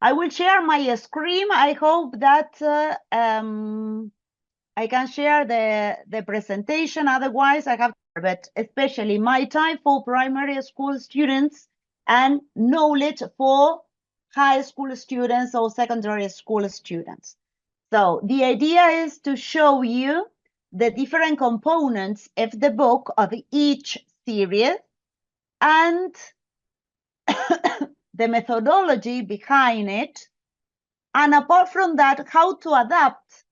I will share my screen. I hope that I can share the presentation. Otherwise, I have, but especially my time for primary school students and knowledge for high school students or secondary school students. So the idea is to show you the different components of the book of each series and the methodology behind it. And apart from that, how to adapt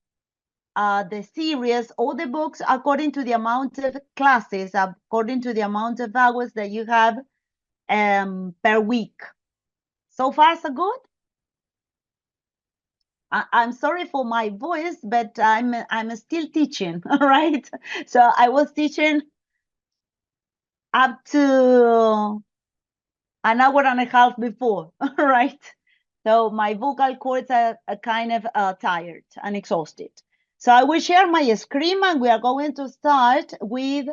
the series or the books according to the amount of classes, according to the amount of hours that you have per week. So far, so good? I'm sorry for my voice, but I'm still teaching, all right? So I was teaching up to an hour and a half before, all right? So my vocal cords are kind of tired and exhausted. So I will share my screen and we are going to start with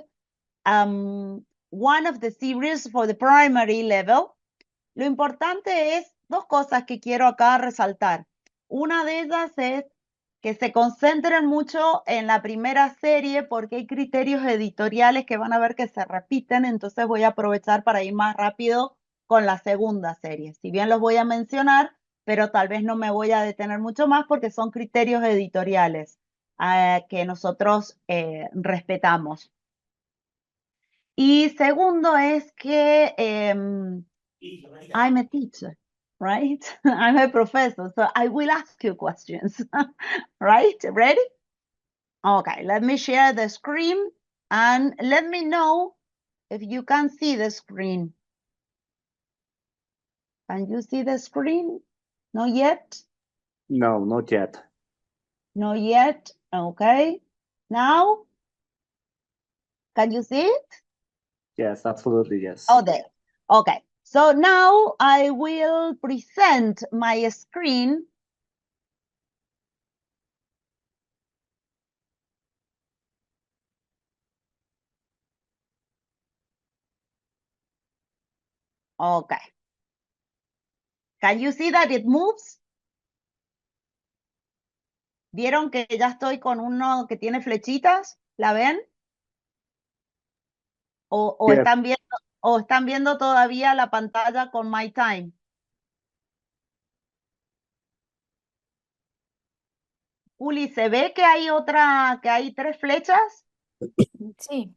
one of the series for the primary level. Lo importante es dos cosas que quiero acá resaltar. Una de ellas es que se concentren mucho en la primera serie porque hay criterios editoriales que van a ver que se repiten, entonces voy a aprovechar para ir más rápido con la segunda serie. Si bien los voy a mencionar, pero tal vez no me voy a detener mucho más porque son criterios editoriales que nosotros respetamos. Y segundo es que I'm a teacher, right? I'm a professor, so I will ask you questions, right? Ready? Okay, let me share the screen and let me know if you can see the screen. Can you see the screen? Not yet? No, not yet. Not yet, okay. Now, can you see it? Yes, absolutely, yes. Oh, there, okay. So now I will present my screen. Okay. Can you see that it moves? ¿Vieron que ya estoy con uno que tiene flechitas? ¿La ven? ¿O Yes. están viendo todavía la pantalla con My Time? Uli, ¿se ve que hay tres flechas? Sí.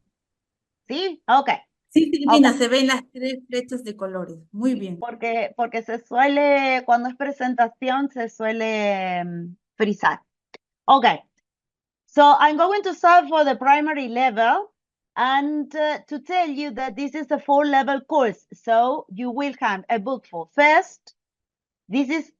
¿Sí? Ok. Sí, Silvina, Okay. se ven las tres flechas de colores. Muy bien. Porque se suele, cuando es presentación, se suele frizar. Okay. So I'm going to start for the primary level and to tell you that this is a 4-level course. So you will have a book for first. This is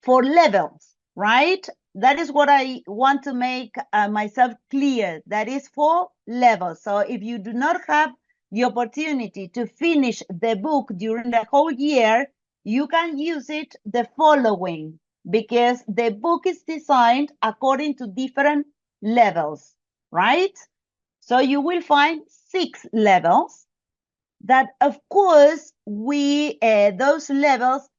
4 levels, right? That is what I want to make myself clear. That is 4 levels. So if you do not have the opportunity to finish the book during the whole year, you can use it the following, because the book is designed according to different levels, right? So you will find 6 levels that, of course, those levels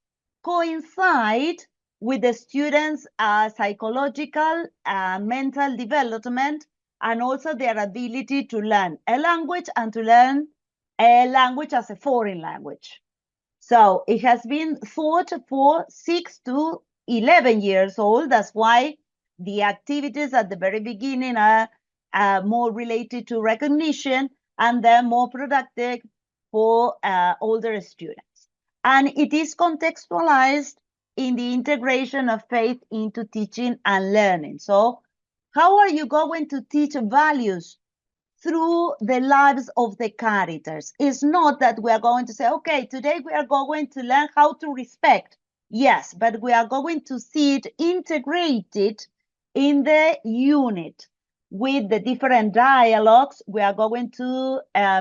coincide with the students' psychological, mental development, and also their ability to learn a language and to learn a language as a foreign language. So it has been thought for 6 to 11 years old. That's why the activities at the very beginning are more related to recognition and then more productive for older students. And it is contextualized in the integration of faith into teaching and learning. So how are you going to teach values through the lives of the characters? It's not that we are going to say, okay, today we are going to learn how to respect. Yes, but we are going to see it integrated in the unit with the different dialogues. We are going to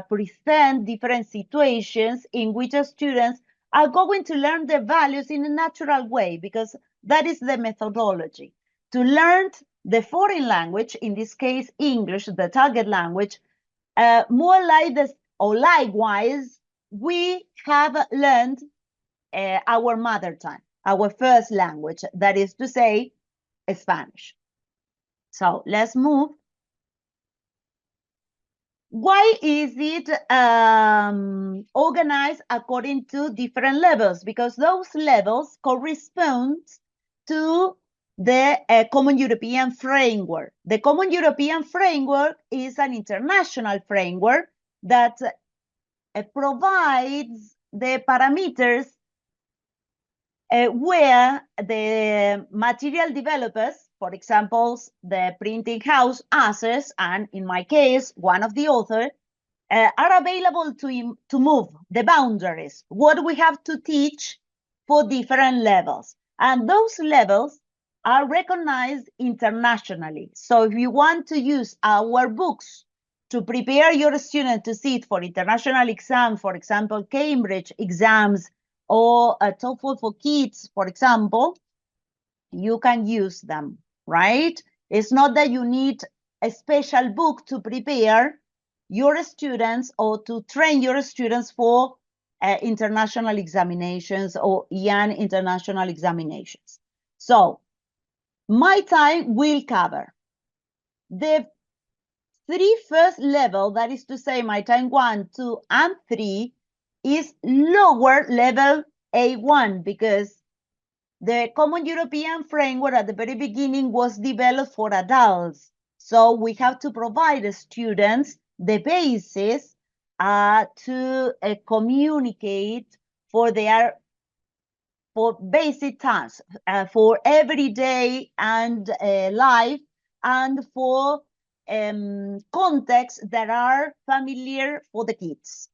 present different situations in which students are going to learn the values in a natural way, because that is the methodology. To learn the foreign language, in this case, English, the target language, more like this, or likewise, we have learned our mother tongue. our first language, that is to say, Spanish. So let's move. Why is it organized according to different levels? Because those levels correspond to the Common European Framework. The Common European Framework is an international framework that provides the parameters where the material developers, for example, the printing house, ASES, and in my case, one of the authors, are available to move the boundaries, what we have to teach for different levels. And those levels are recognized internationally. So if you want to use our books to prepare your student to sit for international exam, for example, Cambridge exams, or a TOEFL for kids, for example, you can use them, right? It's not that you need a special book to prepare your students or to train your students for international examinations or EAN international examinations. So my time will cover the 3 first level, that is to say my time 1, 2, and 3 is lower level A1 because the Common European Framework at the very beginning was developed for adults. So we have to provide the students the basis to communicate for basic tasks, for everyday and life, and for contexts that are familiar for the kids.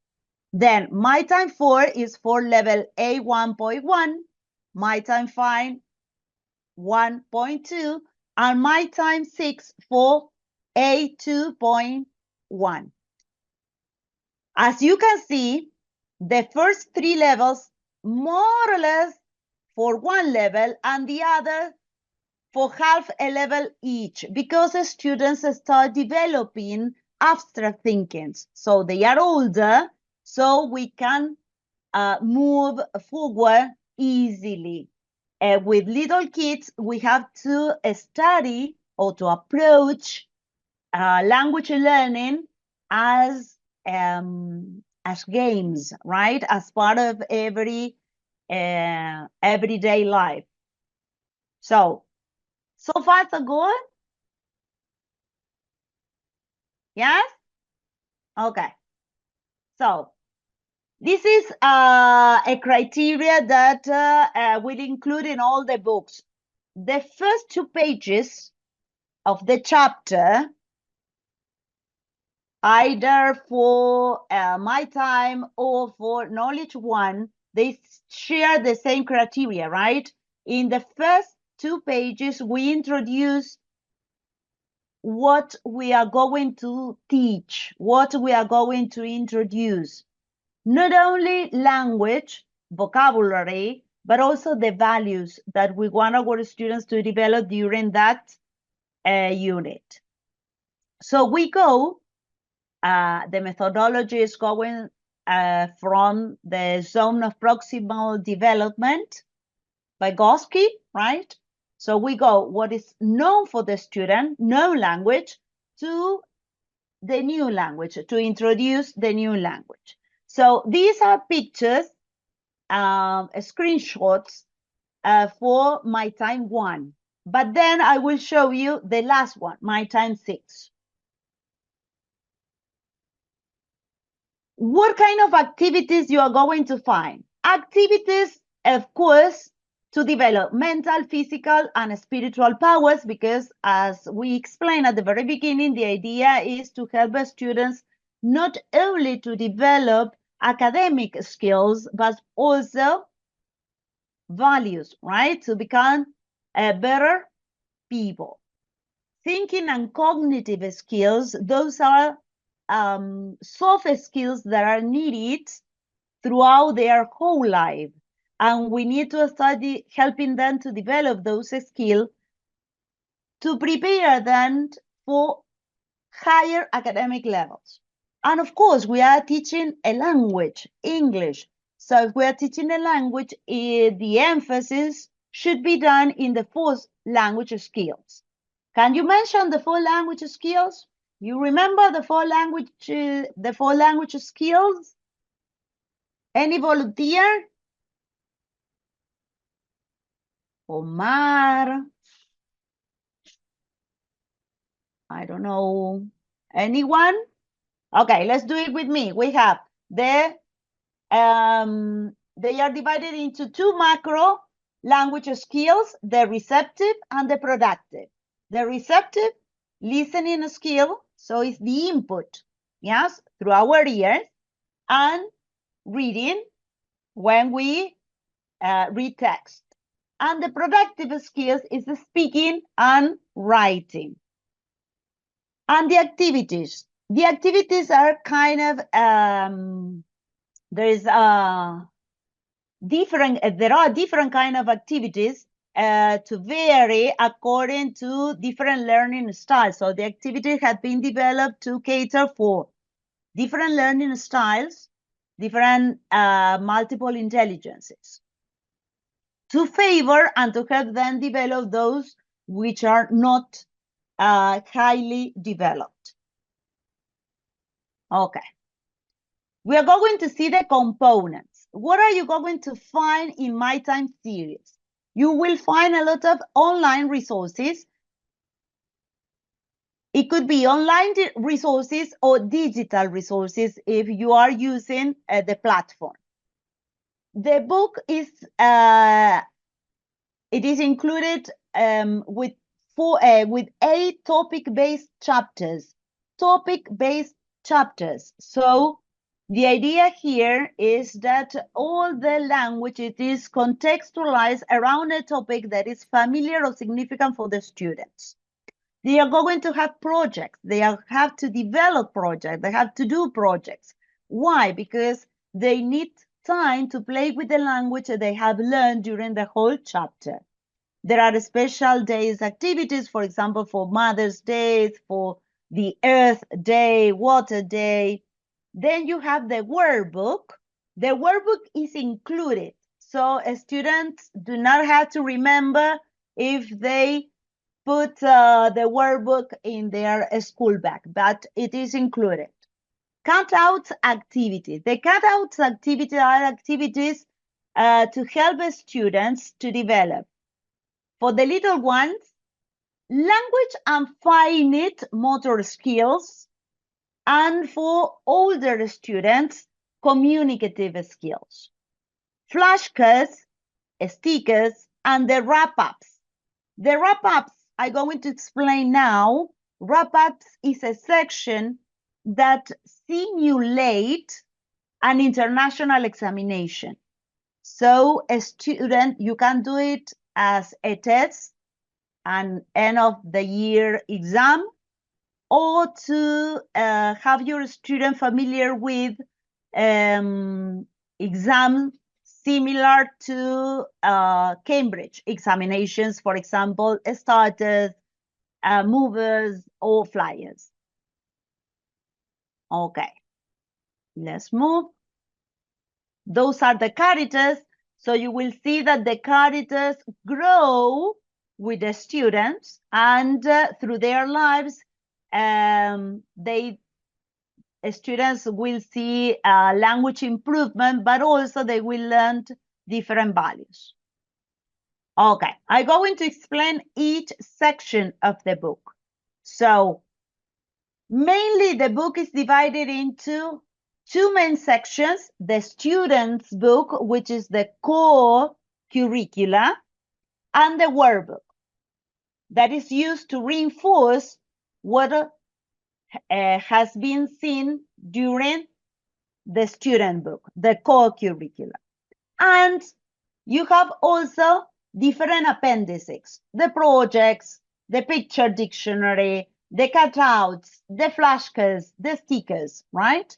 Then my time 4 is for level A1.1, my time 5 1.2, and my time 6 for A2.1. As you can see, the first 3 levels more or less for 1 level and the other for half a level each, because the students start developing abstract thinking. So they are older, so we can move forward easily. With little kids, we have to study or to approach language learning as games, right? As part of everyday life. So far so good? Yes? Okay. So this is a criteria that will include in all the books. The first 2 pages of the chapter, either for my time or for knowledge 1, they share the same criteria, right? In the first 2 pages, we introduce what we are going to teach, what we are going to introduce. Not only language, vocabulary, but also the values that we want our students to develop during that unit. So we go, the methodology is going from the zone of proximal development by Goski, right? So we go what is known for the student, known language, to the new language, to introduce the new language. So these are pictures, screenshots for my time 1. But then I will show you the last one, my time 6. What kind of activities you are going to find? Activities, of course, to develop mental, physical, and spiritual powers, because as we explained at the very beginning, the idea is to help the students not only to develop academic skills, but also values, right? To become better people. Thinking and cognitive skills, those are soft skills that are needed throughout their whole life. And we need to study helping them to develop those skills to prepare them for higher academic levels. And of course, we are teaching a language, English. So if we're teaching a language, the emphasis should be done in the four language skills. Can you mention the four language skills? You remember the four language skills? Any volunteer? Omar? I don't know. Anyone? Okay, let's do it with me. We have they are divided into two macro language skills, the receptive and the productive. The receptive, listening skill, so it's the input, yes, through our ears, and reading when we read text. And the productive skills is the speaking and writing. And the activities. The activities are kind of, there are different kind of activities to vary according to different learning styles. So the activities have been developed to cater for different learning styles, different multiple intelligences, to favor and to help them develop those which are not highly developed. Okay. We are going to see the components. What are you going to find in My Time series? You will find a lot of online resources. It could be online resources or digital resources if you are using the platform. The book is it is included with 8 topic-based chapters. Topic-based chapters. So the idea here is that all the language, it is contextualized around a topic that is familiar or significant for the students. They are going to have projects. They have to develop projects. They have to do projects. Why? Because they need time to play with the language that they have learned during the whole chapter. There are special days activities, for example, for Mother's Day, for the Earth Day, Water Day. Then you have the workbook. The workbook is included. So students do not have to remember if they put the workbook in their school bag, but it is included. Cutouts activities. The cutouts activities are activities to help students to develop. For the little ones, language and finite motor skills, and for older students, communicative skills. Flashcards, stickers, and the wrap-ups. The wrap-ups I'm going to explain now. Wrap-ups is a section that simulates an international examination. So a student, you can do it as a test, an end of the year exam, or to have your student familiar with exams similar to Cambridge examinations, for example, starters, movers, or flyers. Okay, let's move. Those are the characters. So you will see that the characters grow with the students, and through their lives, students will see language improvement, but also they will learn different values. Okay, I'm going to explain each section of the book. So mainly the book is divided into two main sections: the student's book, which is the core curricula, and the workbook that is used to reinforce what has been seen during the student book, the core curricula. And you have also different appendices: the projects, the picture dictionary, the cutouts, the flashcards, the stickers, right?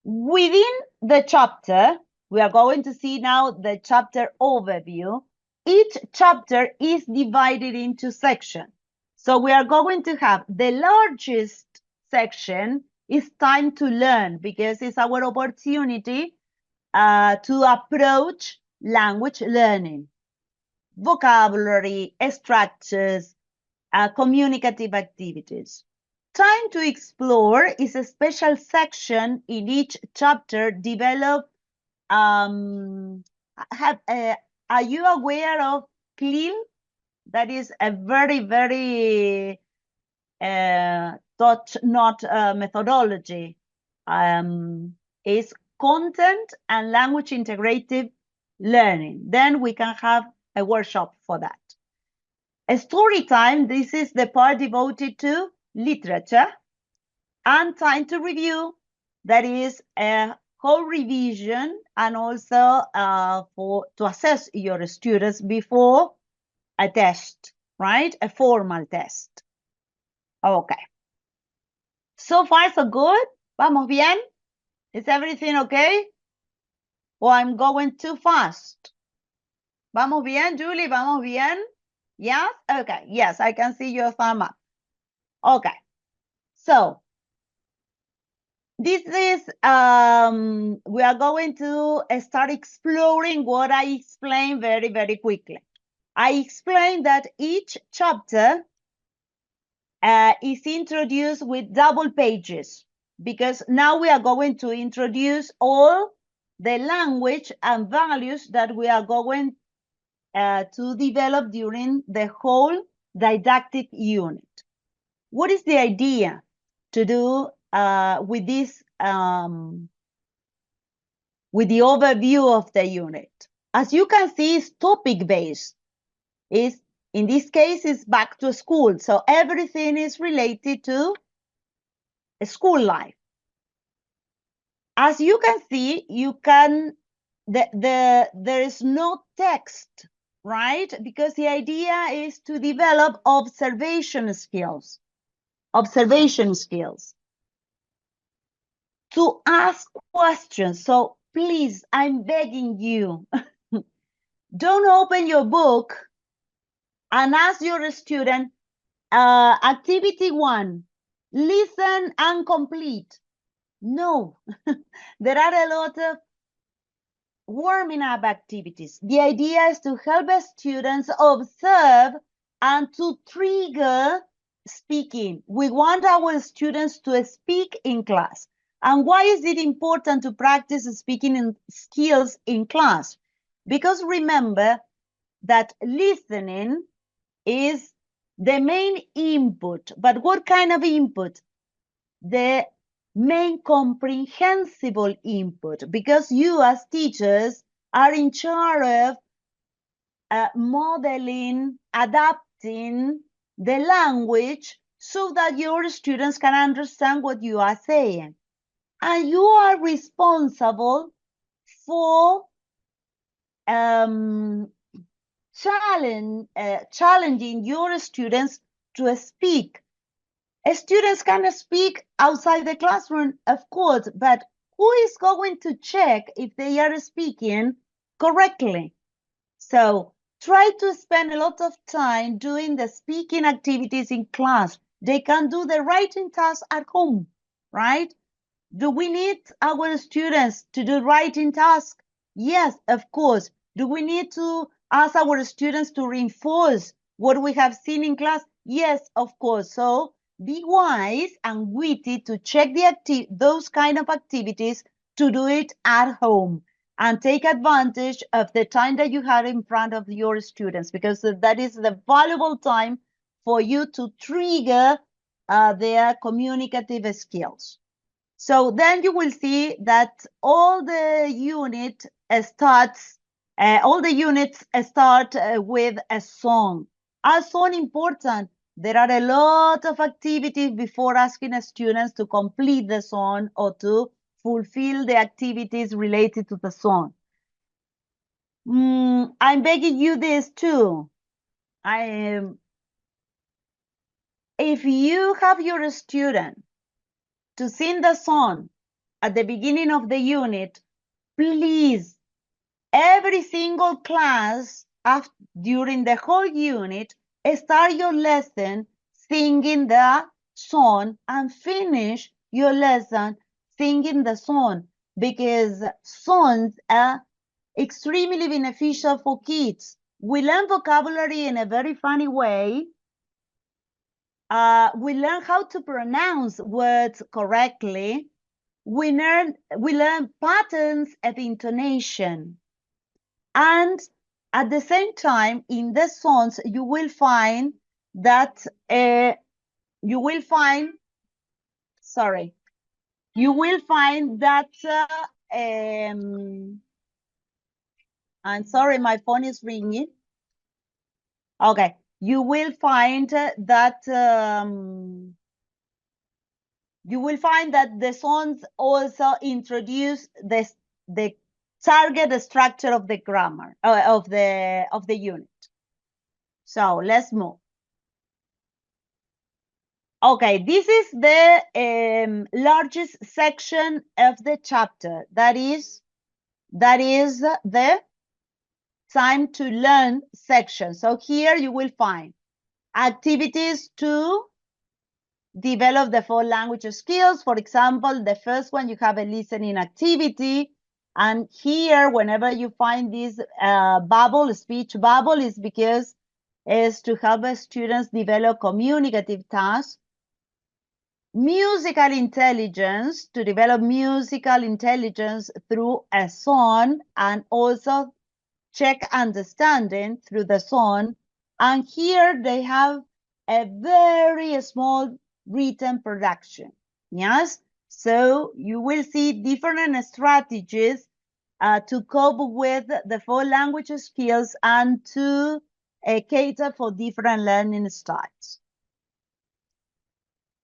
Within the chapter, we are going to see now the chapter overview. Each chapter is divided into sections. So we are going to have the largest section is time to learn, because it's our opportunity to approach language learning. Vocabulary, structures, communicative activities. Time to explore is a special section in each chapter developed. Are you aware of CLIL? That is a very, very top-notch methodology. Is content and language integrative learning. Then we can have a workshop for that. A story time, this is the part devoted to literature. And time to review, that is a whole revision and also to assess your students before a test, right? A formal test. Okay. So far, so good. ¿Vamos bien? Is everything okay? Or I'm going too fast? ¿Vamos bien, Julie? ¿Vamos bien? Yes? Okay. Yes, I can see your thumb up. Okay. So, this is, we are going to start exploring what I explained very, very quickly. I explained that each chapter is introduced with double pages because now we are going to introduce all the language and values that we are going to develop during the whole didactic unit. What is the idea to do with this, with the overview of the unit? As you can see, it's topic-based. In this case, it's back to school. So everything is related to school life. As you can see, there is no text, right? Because the idea is to develop observation skills. To ask questions. So please, I'm begging you, don't open your book and ask your student, activity 1, listen and complete. No, there are a lot of warming up activities. The idea is to help the students observe and to trigger speaking. We want our students to speak in class. And why is it important to practice speaking skills in class? Because remember that listening is the main input. But what kind of input? The main comprehensible input, because you as teachers are in charge of modeling, adapting the language so that your students can understand what you are saying. And you are responsible for challenging your students to speak. Students can speak outside the classroom, of course, but who is going to check if they are speaking correctly? So try to spend a lot of time doing the speaking activities in class. They can do the writing task at home, right? Do we need our students to do writing tasks? Yes, of course. Do we need to ask our students to reinforce what we have seen in class? Yes, of course. So be wise and witty to check those kind of activities to do it at home and take advantage of the time that you have in front of your students, because that is the valuable time for you to trigger their communicative skills. So then you will see that all the units start with a song. A song important. There are a lot of activities before asking students to complete the song or to fulfill the activities related to the song. I'm begging you this too. If you have your student to sing the song at the beginning of the unit, please, every single class during the whole unit, start your lesson singing the song and finish your lesson singing the song. because songs are extremely beneficial for kids. We learn vocabulary in a very funny way. We learn how to pronounce words correctly. We learn patterns of intonation. And at the same time, in the songs, you will find that I'm sorry, my phone is ringing. Okay, you will find that the songs also introduce the target structure of the grammar of the unit. So let's move. Okay, this is the largest section of the chapter. That is the time to learn section. So here you will find activities to develop the 4 language skills. For example, the first one, you have a listening activity. And here, whenever you find this speech bubble, is because it's to help students develop communicative tasks. Musical intelligence, to develop musical intelligence through a song, and also check understanding through the song. And here they have a very small written production. Yes, so you will see different strategies to cope with the 4 language skills and to cater for different learning styles.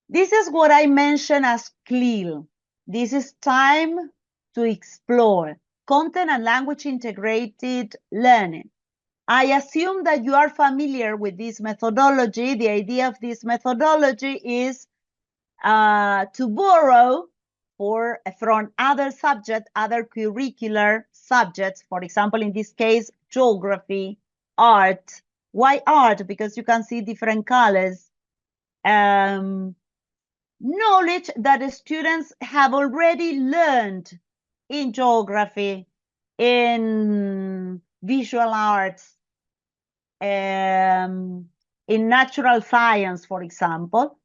This is what I mentioned as CLEAR. This is time to explore content and language integrated learning. I assume that you are familiar with this methodology. The idea of this methodology is to borrow from other subjects, other curricular subjects. For example, in this case, geography, art. Why art? Because you can see different colors. Knowledge that the students have already learned in geography, in visual arts, in natural science, for example,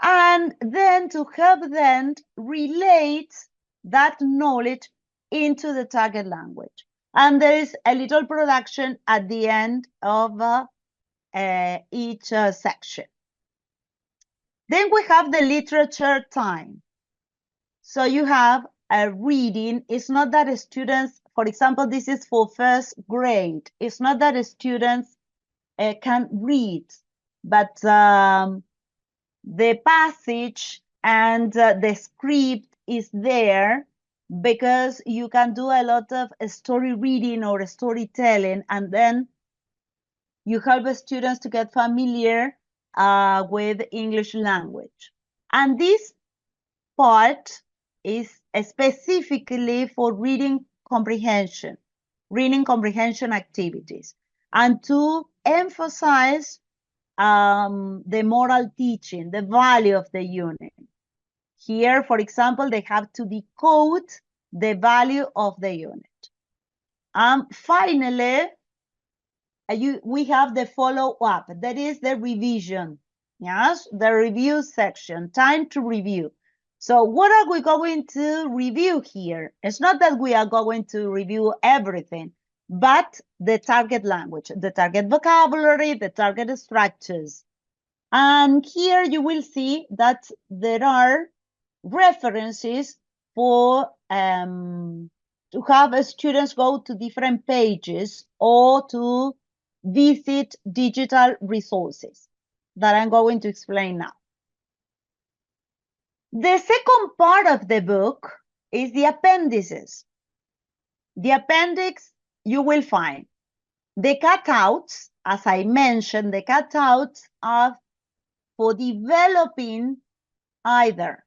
and then to help them relate that knowledge into the target language. And there is a little production at the end of each section. Then we have the literature time. So you have a reading. It's not that students, for example, this is for first grade. It's not that students can read, but the passage and the script is there because you can do a lot of story reading or storytelling, and then you help the students to get familiar with English language. And this part is specifically for reading comprehension activities, and to emphasize the moral teaching, the value of the unit. Here, for example, they have to decode the value of the unit. Finally, we have the follow-up, that is the revision. Yes, the review section, time to review. So what are we going to review here? It's not that we are going to review everything, but the target language, the target vocabulary, the target structures. And here you will see that there are references for to have students go to different pages or to visit digital resources that I'm going to explain now. The second part of the book is the appendices. The appendix, you will find the cutouts. As I mentioned, the cutouts are for developing either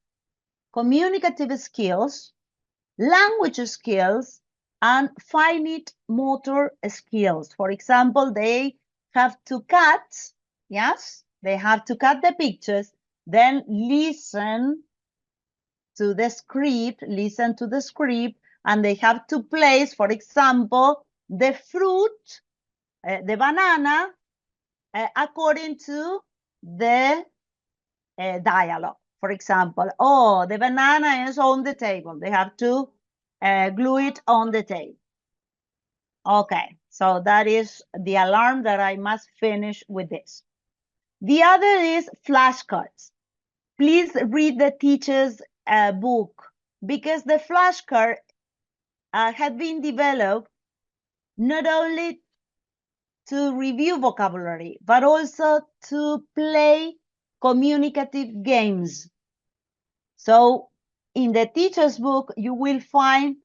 communicative skills, language skills, and finite motor skills. For example, they have to cut, yes, they have to cut the pictures, then listen to the script, listen to the script, and they have to place, for example, the fruit, the banana, according to the dialogue. For example, oh, the banana is on the table. They have to glue it on the table. Okay, so that is the alarm that I must finish with this. The other is flashcards. Please read the teacher's book, because the flashcard had been developed not only to review vocabulary, but also to play communicative games. So in the teacher's book, you will find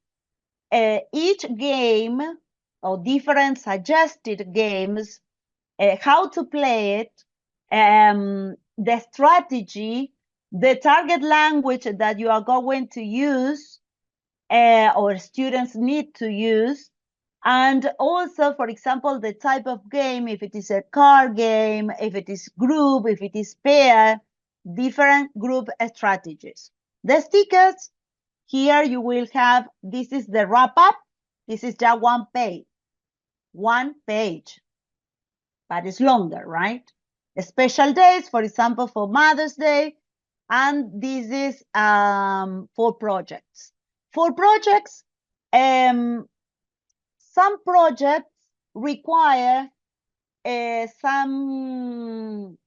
each game or different suggested games, how to play it, the strategy, the target language that you are going to use or students need to use, and also, for example, the type of game, if it is a card game, if it is group, if it is pair, different group strategies. The stickers, here you will have, this is the wrap up. This is just one page, but it's longer, right? Special days, for example, for Mother's Day, and this is for projects. For projects, some projects require some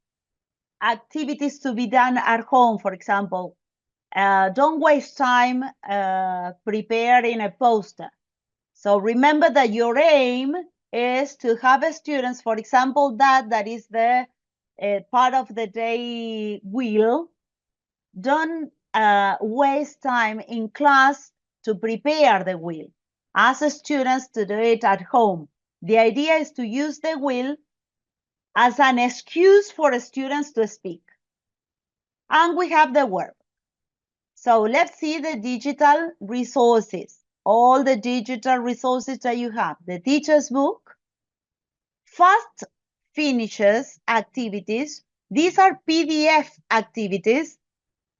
activities to be done at home, for example. Don't waste time preparing a poster. So remember that your aim is to have students, for example, that is the part of the day wheel. Don't waste time in class to prepare the wheel. Ask students to do it at home. The idea is to use the wheel as an excuse for students to speak. And we have the verb. So let's see the digital resources, all the digital resources that you have. The teacher's book, fast finishes activities. These are PDF activities.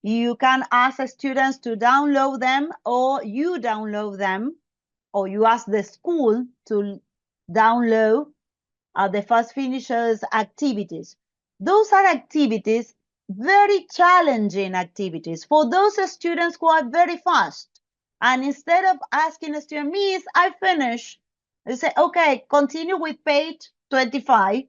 You can ask students to download them, or you download them, or you ask the school to download the fast finishers activities. Those are activities, very challenging activities for those students who are very fast. And instead of asking a student, Miss, I finished, they say, okay, continue with page 25.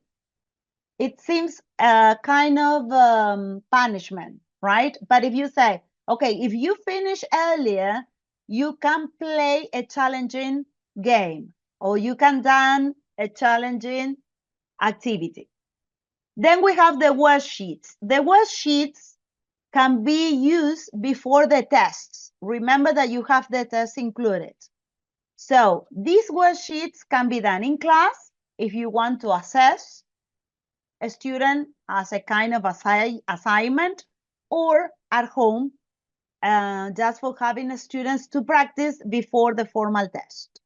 It seems a kind of punishment, right? But if you say, okay, if you finish earlier, you can play a challenging game, or you can done a challenging activity. Then we have the worksheets. The worksheets can be used before the tests. Remember that you have the tests included. So these worksheets can be done in class if you want to assess a student as a kind of assignment, or at home just for having students to practice before the formal test.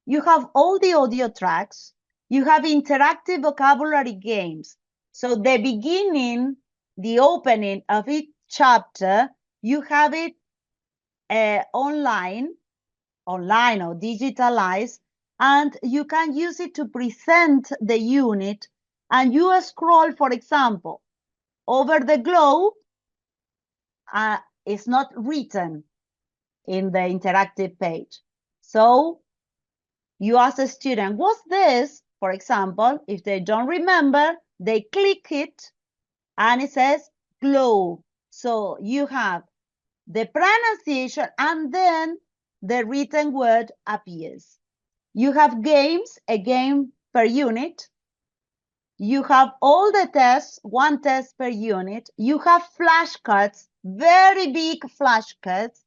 You have all the audio tracks. You have interactive vocabulary games. So the beginning, the opening of each chapter, you have it online or digitalized, and you can use it to present the unit. And you scroll, for example, over the globe. It's not written in the interactive page. So you ask a student, what's this? For example, if they don't remember, they click it and it says globe. So you have the pronunciation and then the written word appears. You have games, a game per unit. You have all the tests, one test per unit. You have flashcards, very big flashcards.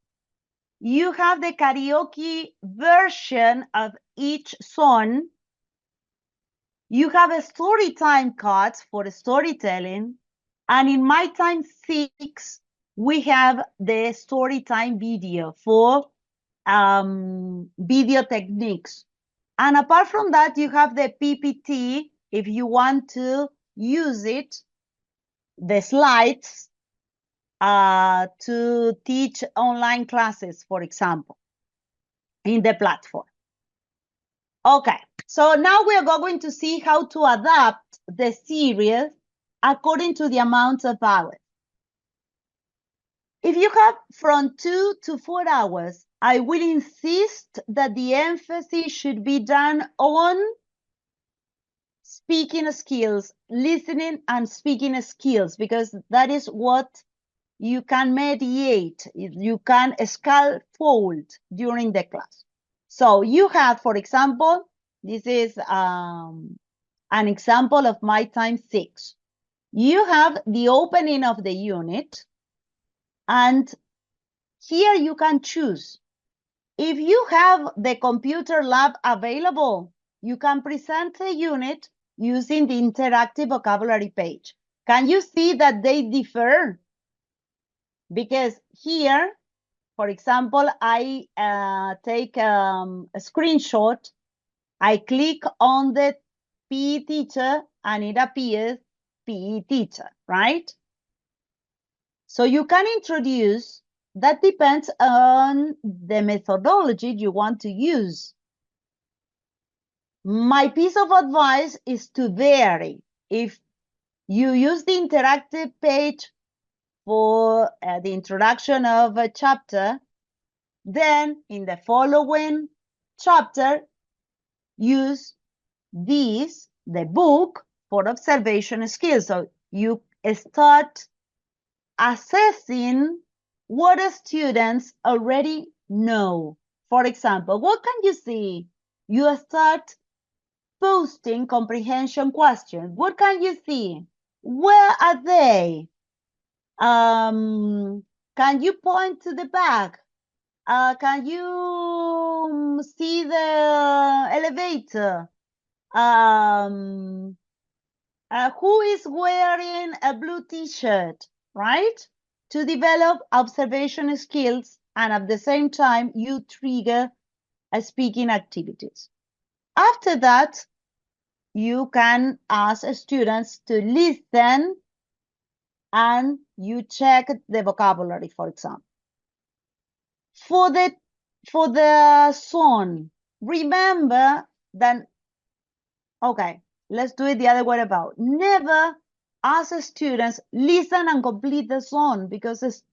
You have the karaoke version of each song. You have a story time cards for storytelling. And in My Time 6, we have the story time video for video techniques. And apart from that, you have the PPT if you want to use it, the slides, to teach online classes, for example, in the platform. Okay, so now we are going to see how to adapt the series according to the amount of hours. If you have from 2 to 4 hours, I will insist that the emphasis should be done on speaking skills, listening and speaking skills, because that is what you can mediate, you can scaffold during the class. So you have, for example, this is an example of my time 6. You have the opening of the unit, and here you can choose. If you have the computer lab available, you can present the unit using the interactive vocabulary page. Can you see that they differ? Because here, for example, I take a screenshot, I click on the PE teacher, and it appears PE teacher, right? So you can introduce, that depends on the methodology you want to use. My piece of advice is to vary. If you use the interactive page for the introduction of a chapter, then in the following chapter, use this, the book, for observation skills. So you start assessing what students already know. For example, what can you see? You start posting comprehension questions. What can you see? Where are they? Can you point to the back? Can you see the elevator? Who is wearing a blue t-shirt, right? To develop observation skills, and at the same time, you trigger speaking activities. After that, you can ask students to listen, and you check the vocabulary, for example. For the song, remember that, okay, let's do it the other way about. Never ask students, listen and complete the song, because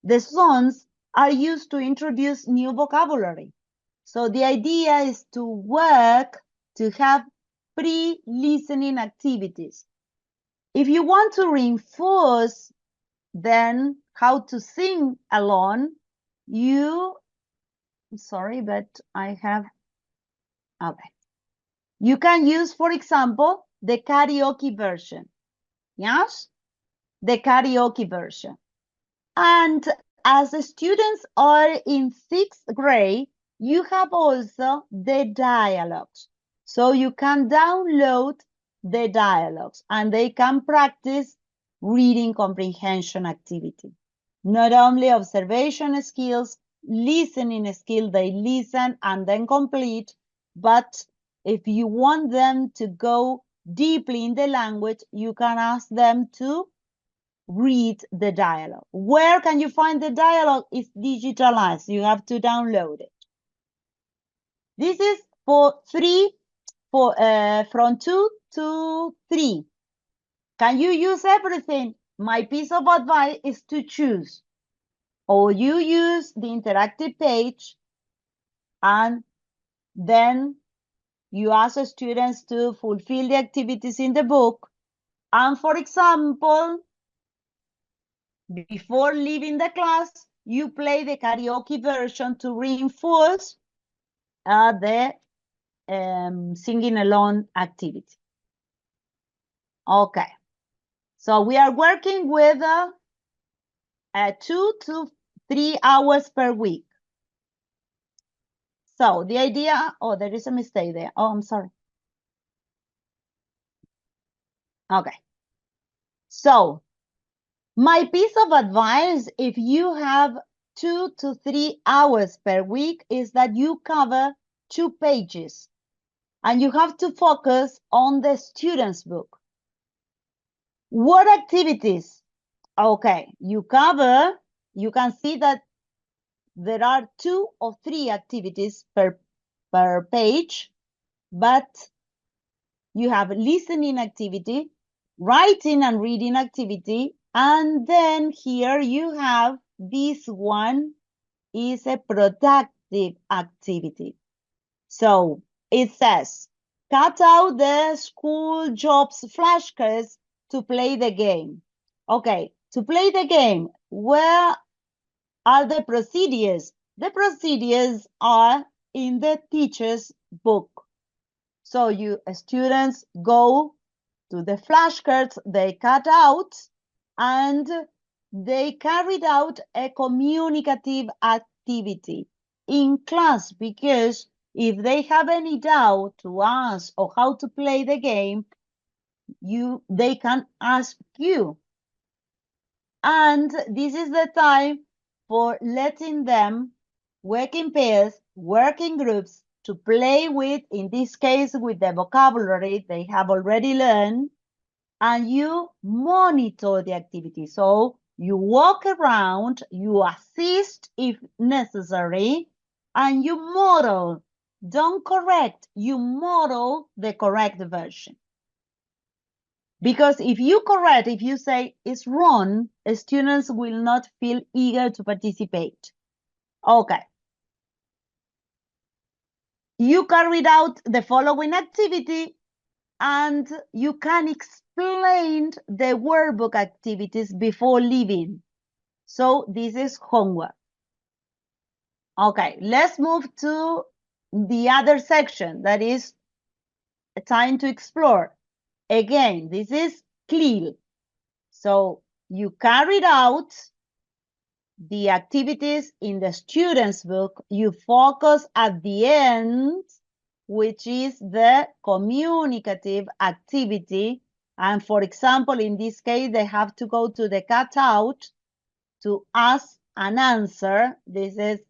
the songs are used to introduce new vocabulary. So the idea is to work to have pre-listening activities. If you want to reinforce then how to sing along, sorry, but I have, okay. You can use, for example, the karaoke version. Yes? The karaoke version. And as the students are in 6th grade, you have also the dialogues. So you can download the dialogues, and they can practice reading comprehension activity. Not only observation skills, listening skill, they listen and then complete, but if you want them to go deeply in the language, you can ask them to read the dialogue. Where can you find the dialogue? It's digitalized. You have to download it. This is for from 2 to 3. Can you use everything? My piece of advice is to choose. Or you use the interactive page, and then you ask students to fulfill the activities in the book. And for example, before leaving the class, you play the karaoke version to reinforce the singing along activity. Okay, so we are working with 2 to 3 hours per week. So the idea, oh, there is a mistake there. Oh, I'm sorry. Okay. So my piece of advice, if you have 2 to 3 hours per week, is that you cover 2 pages, and you have to focus on the student's book. What activities? Okay, you can see that there are 2 or 3 activities per page, but you have listening activity, writing and reading activity, and then here you have this one is a productive activity. So it says, cut out the school jobs flashcards to play the game. Okay, to play the game, where are the procedures? The procedures are in the teacher's book. So students go to the flashcards they cut out and they carried out a communicative activity in class, because if they have any doubt to ask or how to play the game, they can ask you. And this is the time for letting them work in pairs, work in groups, to play with, in this case, with the vocabulary they have already learned, and you monitor the activity. So you walk around, you assist if necessary, and you model. Don't correct, you model the correct version. Because if you correct, if you say it's wrong, students will not feel eager to participate. Okay. You carried out the following activity, and you can explain the workbook activities before leaving. So this is homework. Okay, let's move to the other section, that is time to explore. Again, this is clear. So you carried out the activities in the student's book. You focus at the end, which is the communicative activity. And for example, in this case, they have to go to the cutout to ask and answer. This is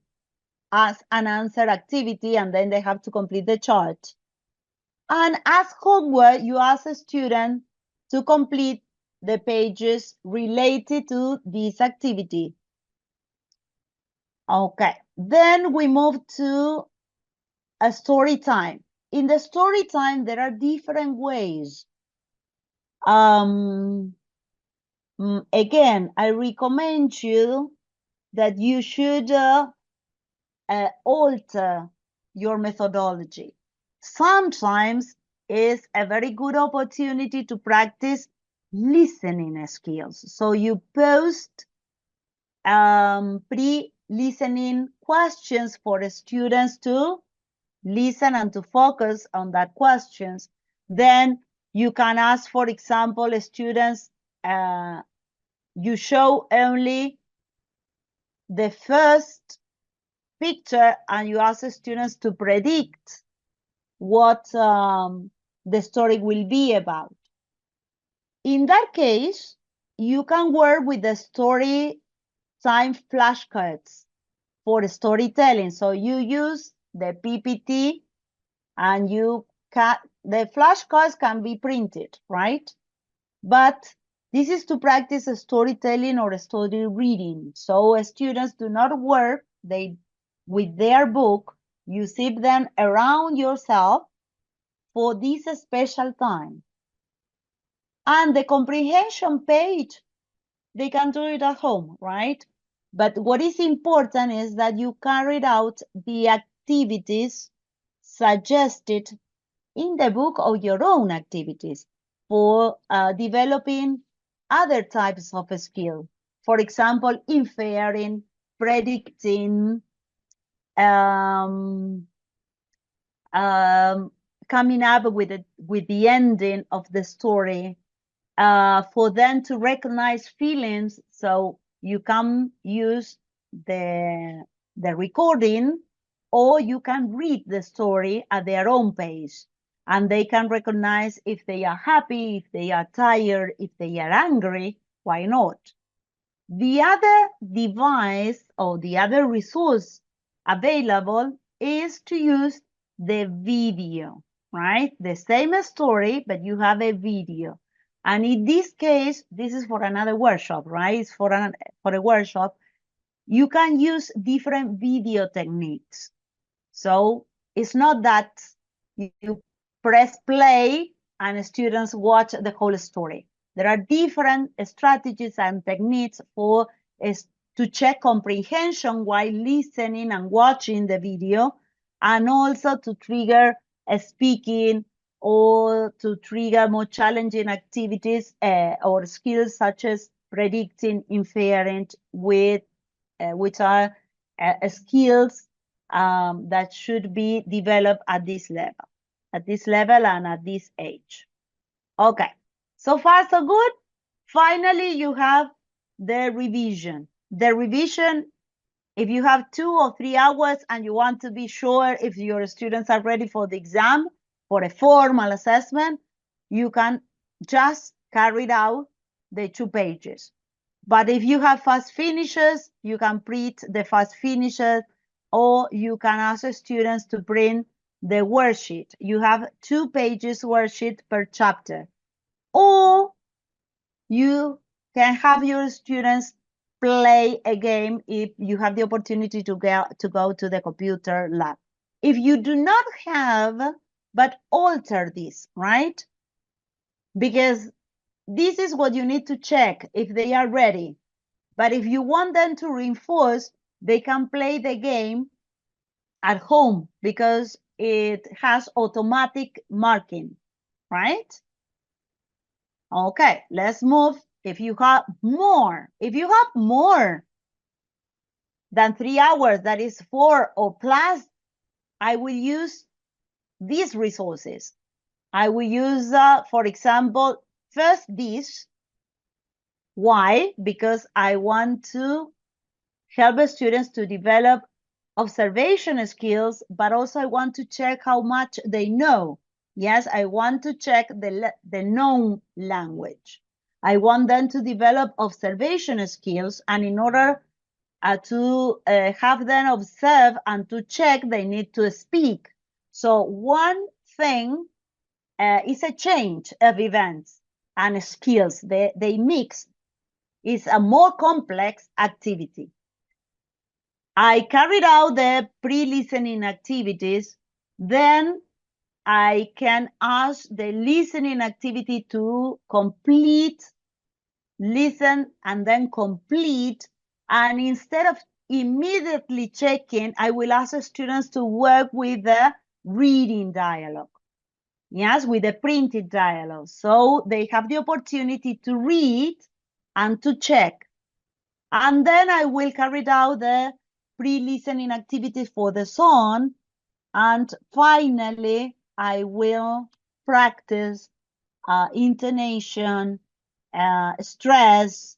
ask and answer activity, and then they have to complete the chart. And as homework, you ask a student to complete the pages related to this activity. Okay, then we move to a story time. In the story time, there are different ways. Again, I recommend you that you should alter your methodology. Sometimes it's a very good opportunity to practice listening skills. So you post pre-listening questions for the students to listen and to focus on that questions. Then you can ask, for example, students, you show only the first picture and you ask the students to predict what the story will be about. In that case, you can work with the story time flashcards for storytelling. So you use the PPT and the flashcards can be printed, right? But this is to practice storytelling or story reading. So students do not work with their book. You zip them around yourself for this special time. And the comprehension page, they can do it at home, right? But what is important is that you carried out the activities suggested in the book or your own activities for developing other types of skill. For example, inferring, predicting, coming up with the ending of the story, for them to recognize feelings. So you can use the recording, or you can read the story at their own pace, and they can recognize if they are happy, if they are tired, if they are angry. Why not? The other device or the other resource available is to use the video, right? The same story, but you have a video. And in this case, this is for another workshop, right? It's for a workshop. You can use different video techniques. So it's not that you press play and students watch the whole story. There are different strategies and techniques for to check comprehension while listening and watching the video, and also to trigger speaking or to trigger more challenging activities or skills such as predicting, inferring, which are skills that should be developed at this level and at this age. Okay, so far so good. Finally, you have the revision. The revision, if you have 2 or 3 hours and you want to be sure if your students are ready for the exam, for a formal assessment, you can just carry out the 2 pages. But if you have fast finishes, you can print the fast finishes, or you can ask students to print the worksheet. You have 2 pages worksheet per chapter. Or you can have your students play a game if you have the opportunity to go to the computer lab. If you do not have, but alter this, right? Because this is what you need to check if they are ready. But if you want them to reinforce, they can play the game at home because it has automatic marking, right? Okay, let's move. If you have more than 3 hours, that is 4 or plus, I will use these resources. I will use, for example, first this. Why? Because I want to help the students to develop observation skills, but also I want to check how much they know. Yes, I want to check the known language. I want them to develop observation skills, and in order to have them observe and to check, they need to speak. So one thing is a change of events and skills. They mix. It's a more complex activity. I carried out the pre-listening activities, then I can ask the listening activity to complete, listen, and then complete. And instead of immediately checking, I will ask the students to work with the reading dialogue. Yes, with the printed dialogue. So they have the opportunity to read and to check. And then I will carry out the pre-listening activities for the song. And finally, I will practice intonation, stress,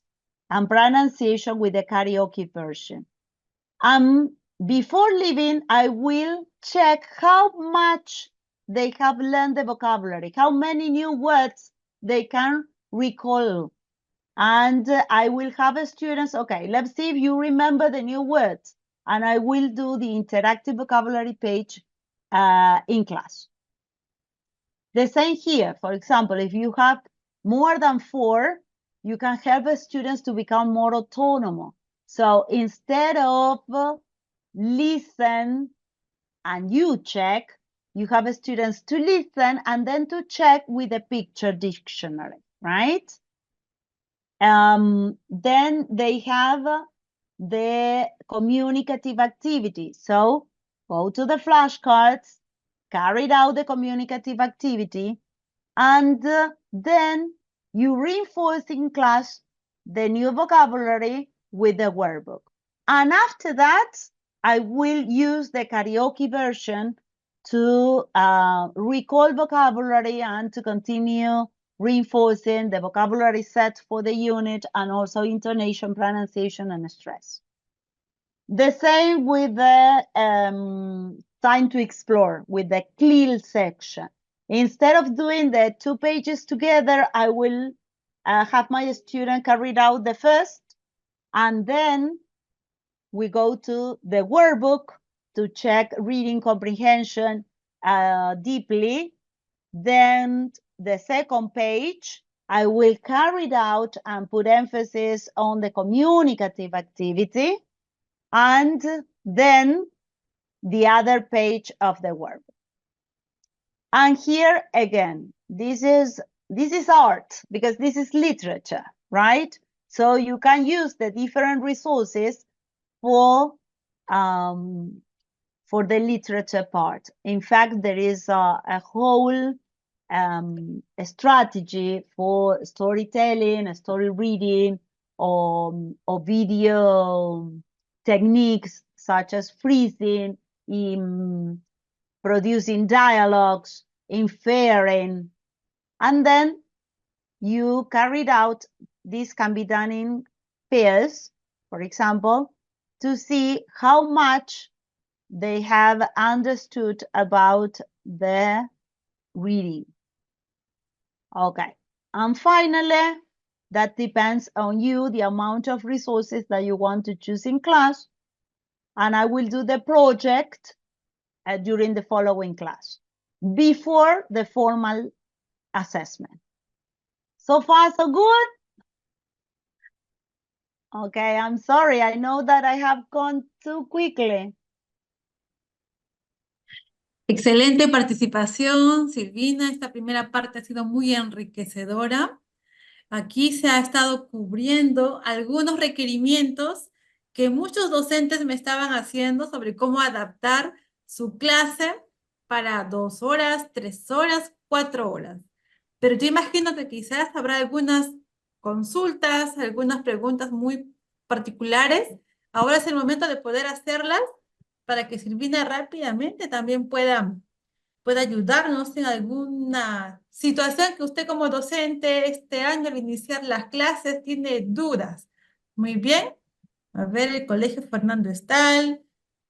and pronunciation with the karaoke version. Before leaving, I will check how much they have learned the vocabulary, how many new words they can recall. And I will have students, okay, let's see if you remember the new words. And I will do the interactive vocabulary page in class. The same here. For example, if you have more than 4, you can help the students to become more autonomous. So instead of listen and you check, you have students to listen and then to check with the picture dictionary, right? Then they have the communicative activity. So go to the flashcards, carry out the communicative activity, and then you reinforce in class the new vocabulary with the workbook. And after that, I will use the karaoke version to recall vocabulary and to continue reinforcing the vocabulary set for the unit and also intonation, pronunciation, and stress. The same with the time to explore, with the CLIL section. Instead of doing the 2 pages together, I will have my student carry out the first, and then we go to the workbook to check reading comprehension deeply. Then the second page, I will carry it out and put emphasis on the communicative activity, and then the other page of the work. And here again, this is art, because this is literature, right? So you can use the different resources for the literature part. In fact, there is a whole a strategy for storytelling, story reading, or video techniques such as freezing, producing dialogues, inferring, and then you carry it out. This can be done in pairs, for example, to see how much they have understood about the reading. Okay, and finally, that depends on you, the amount of resources that you want to choose in class, and I will do the project during the following class, before the formal assessment. So far, so good? Okay, I'm sorry, I know that I have gone too quickly. Excelente participación, Silvina. Esta primera parte ha sido muy enriquecedora. Aquí se ha estado cubriendo algunos requerimientos que muchos docentes me estaban haciendo sobre cómo adaptar su clase para 2 horas, 3 horas, 4 horas. Pero yo imagino que quizás habrá algunas consultas, algunas preguntas muy particulares. Ahora es el momento de poder hacerlas para que Silvina rápidamente también pueda ayudarnos en alguna situación que usted como docente este año al iniciar las clases tiene dudas. Muy bien. A ver, el Colegio Fernando Estal,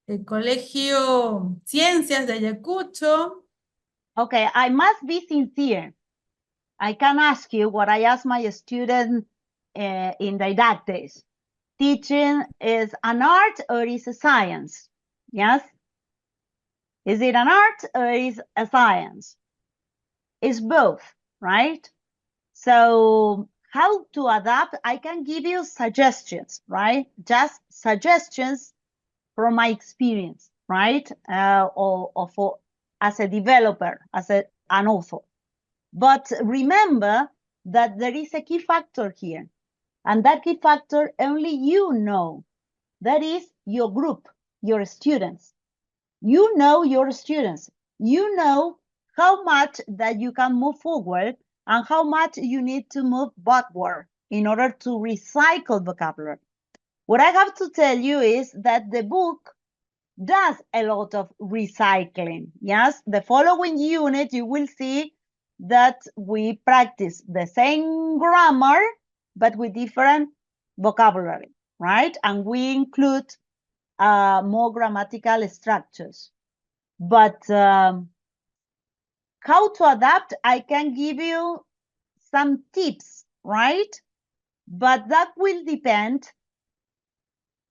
el Colegio Ciencias de Ayacucho. Okay, I must be sincere. I can ask you what I ask my students in didactics. Teaching is an art or is a science? Yes? Is it an art or is a science? It's both, right? So how to adapt? I can give you suggestions, right? Just suggestions from my experience, right? Or for as a developer, as an author. But remember that there is a key factor here, and that key factor only you know. That is your group, your students. You know your students. You know how much that you can move forward and how much you need to move backward in order to recycle vocabulary. What I have to tell you is that the book does a lot of recycling. Yes, the following unit, you will see that we practice the same grammar, but with different vocabulary, right? And we include more grammatical structures. But how to adapt, I can give you some tips, right? But that will depend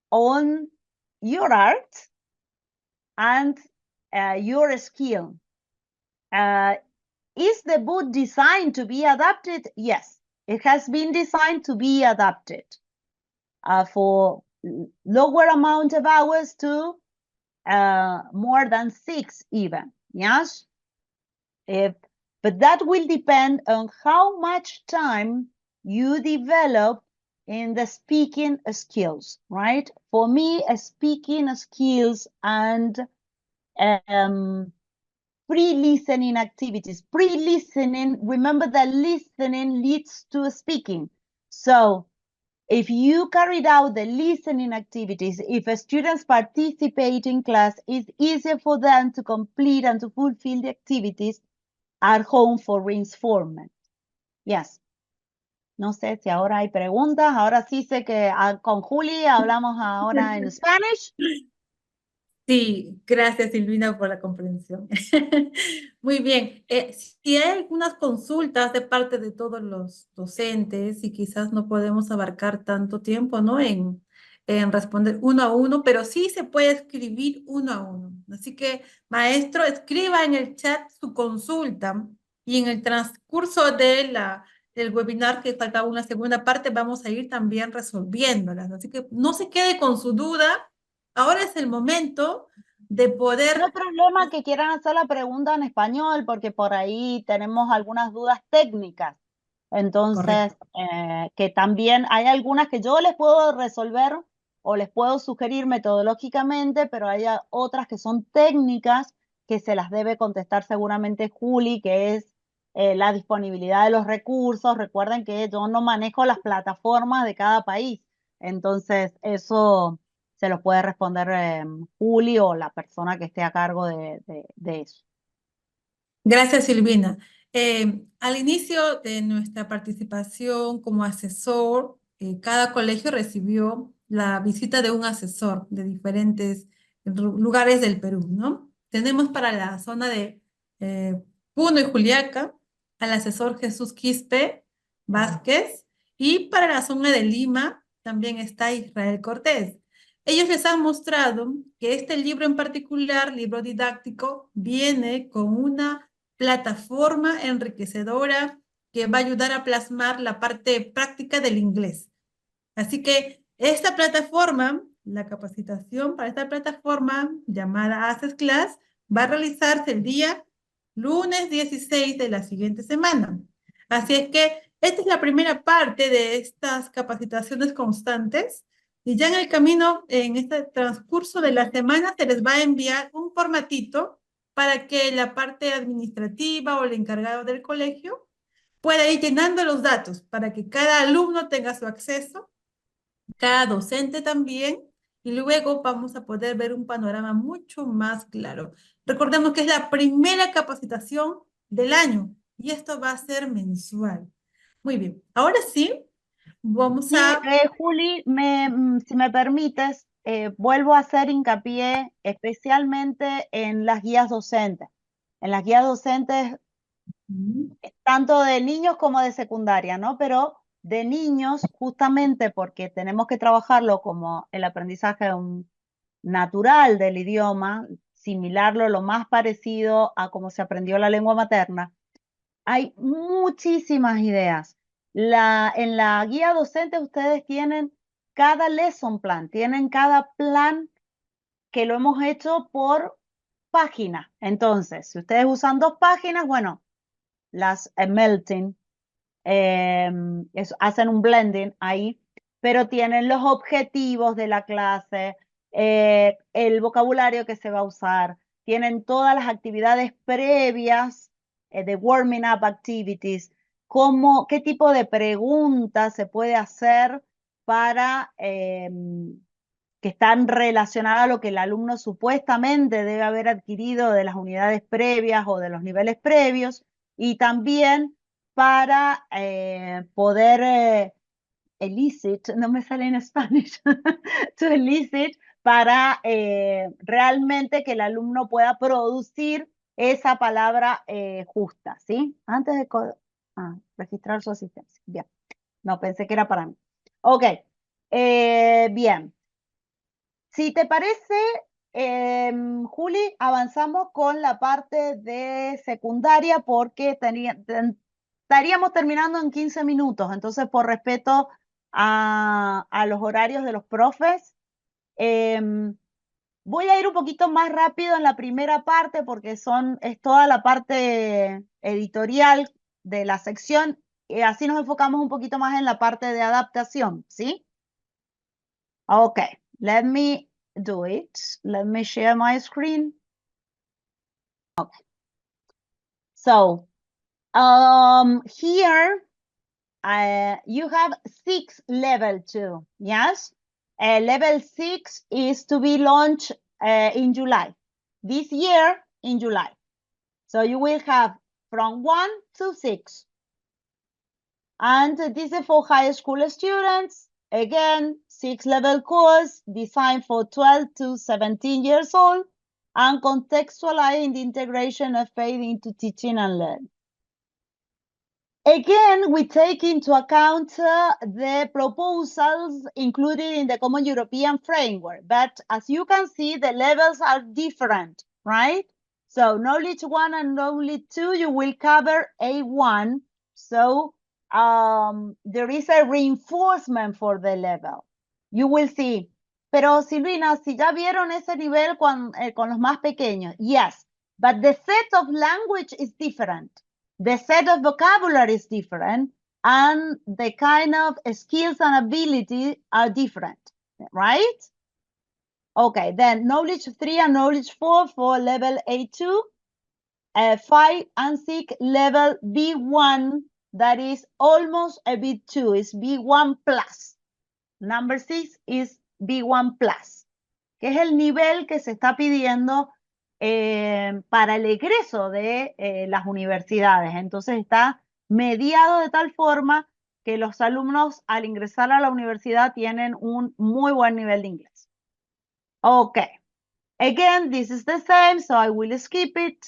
on your art and your skill. Is the book designed to be adapted? Yes, it has been designed to be adapted for lower amount of hours to more than 6 even, yes? But that will depend on how much time you develop in the speaking skills, right? For me, speaking skills and pre-listening activities. Pre-listening, remember that listening leads to speaking. So if you carried out the listening activities, if students participate in class, it's easier for them to complete and to fulfill the activities at home for reinforcement. Yes. No sé si ahora hay preguntas. Ahora sí sé que con Juli hablamos ahora en Spanish. Sí, gracias Silvina por la comprensión. Muy bien. Si hay algunas consultas de parte de todos los docentes y quizás no podemos abarcar tanto tiempo, ¿no? En responder uno a uno, pero sí se puede escribir uno a uno. Así que, maestro, escriba en el chat su consulta y en el transcurso de el webinar, que faltaba una segunda parte, vamos a ir también resolviéndolas. Así que no se quede con su duda. Ahora es el momento de poder... No hay problema que quieran hacer la pregunta en español, porque por ahí tenemos algunas dudas técnicas. Entonces, que también hay algunas que yo les puedo resolver o les puedo sugerir metodológicamente, pero hay otras que son técnicas que se las debe contestar seguramente Juli, que es la disponibilidad de los recursos. Recuerden que yo no manejo las plataformas de cada país. Entonces, eso se los puede responder Juli o la persona que esté a cargo de eso. Gracias, Silvina. Al inicio de nuestra participación como asesor, cada colegio recibió la visita de un asesor de diferentes lugares del Perú, ¿no? Tenemos para la zona de Puno y Juliaca al asesor Jesús Quispe Vázquez, y para la zona de Lima también está Israel Cortés. Ellos les han mostrado que este libro en particular, libro didáctico, viene con una plataforma enriquecedora que va a ayudar a plasmar la parte práctica del inglés. Así que esta plataforma, la capacitación para esta plataforma llamada Access Class, va a realizarse el día lunes 16 de la siguiente semana. Así es que esta es la primera parte de estas capacitaciones constantes, y ya en el camino, en este transcurso de la semana, se les va a enviar un formatito para que la parte administrativa o el encargado del colegio pueda ir llenando los datos para que cada alumno tenga su acceso, cada docente también, y luego vamos a poder ver un panorama mucho más claro. Recordemos que es la primera capacitación del año y esto va a ser mensual. Muy bien, ahora sí, vamos Sí, a... Juli, si me permites, vuelvo a hacer hincapié especialmente en las guías docentes. En las guías docentes, tanto de niños como de secundaria, ¿no? Pero de niños, justamente porque tenemos que trabajarlo como el aprendizaje natural del idioma, similarlo lo más parecido a cómo se aprendió la lengua materna. Hay muchísimas ideas. En la guía docente ustedes tienen cada lesson plan, tienen cada plan que lo hemos hecho por página. Entonces, si ustedes usan 2 páginas, bueno, las melting, hacen un blending ahí, pero tienen los objetivos de la clase, el vocabulario que se va a usar, tienen todas las actividades previas de warming up activities, qué tipo de preguntas se puede hacer para que están relacionadas a lo que el alumno supuestamente debe haber adquirido de las unidades previas o de los niveles previos, y también para poder elicit, no me sale en español, to elicit, para realmente que el alumno pueda producir esa palabra justa, ¿sí? Antes de registrar su asistencia. Bien, no, pensé que era para mí. Ok, bien. Si te parece, Juli, avanzamos con la parte de secundaria porque estaríamos terminando en 15 minutos. Entonces, por respeto a los horarios de los profes, voy a ir un poquito más rápido en la primera parte porque es toda la parte editorial de la sección. Y así nos enfocamos un poquito más en la parte de adaptación, ¿sí? Ok, let me do it. Let me share my screen. Okay. So here you have 6 level 2. Yes, level 6 is to be launched in July. This year in July. So you will have from 1 to 6. And this is for high school students. Again, 6 level course designed for 12 to 17 years old and contextualizing the integration of faith into teaching and learning. Again, we take into account the proposals included in the Common European Framework, but as you can see, the levels are different, right? So knowledge 1 and knowledge 2, you will cover A1. So there is a reinforcement for the level. You will see. Pero Silvina, si ya vieron ese nivel con los más pequeños, yes, but the set of language is different. The set of vocabulary is different, and the kind of skills and ability are different, right? Okay, then knowledge 3 and knowledge 4 for level A2, 5 and 6 level B1, that is almost a B2, is B1 plus. Number 6 is B1 plus, que es el nivel que se está pidiendo para el egreso de las universidades. Entonces está mediado de tal forma que los alumnos al ingresar a la universidad tienen un muy buen nivel de inglés. Okay. Again, this is the same, so I will skip it.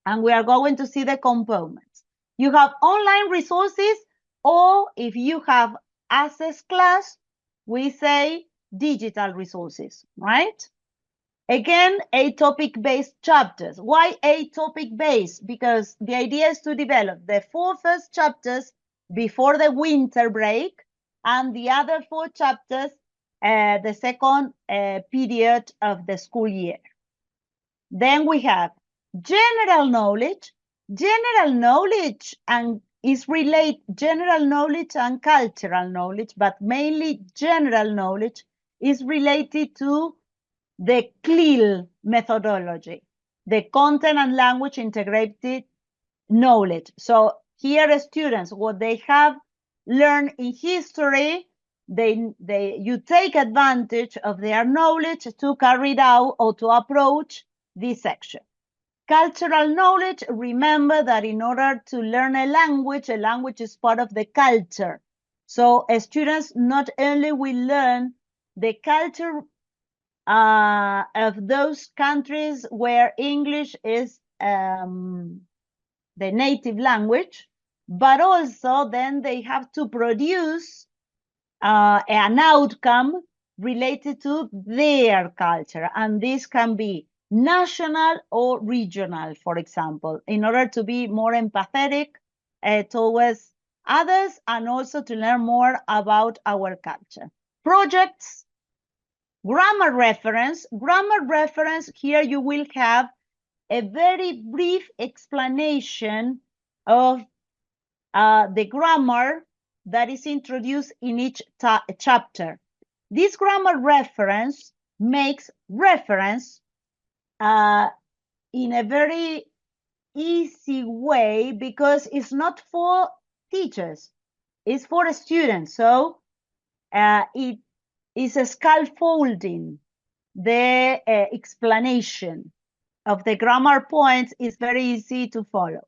And we are going to see the components. You have online resources, or if you have access class, we say digital resources, right? Again, a topic-based chapters. Why a topic-based? Because the idea is to develop the 4 first chapters before the winter break, and the other 4 chapters the second period of the school year. Then we have general knowledge. General knowledge and general knowledge and cultural knowledge, but mainly general knowledge is related to the CLIL methodology, the content and language integrated knowledge. So here students, what they have learned in history, you take advantage of their knowledge to carry it out or to approach this section. Cultural knowledge, remember that in order to learn a language is part of the culture. So students not only will learn the culture of those countries where English is the native language, but also then they have to produce an outcome related to their culture. And this can be national or regional, for example, in order to be more empathetic towards others and also to learn more about our culture. Projects, grammar reference. Grammar reference, here you will have a very brief explanation of the grammar that is introduced in each chapter. This grammar reference makes reference in a very easy way because it's not for teachers, it's for students. So it is a scaffolding. The explanation of the grammar points is very easy to follow,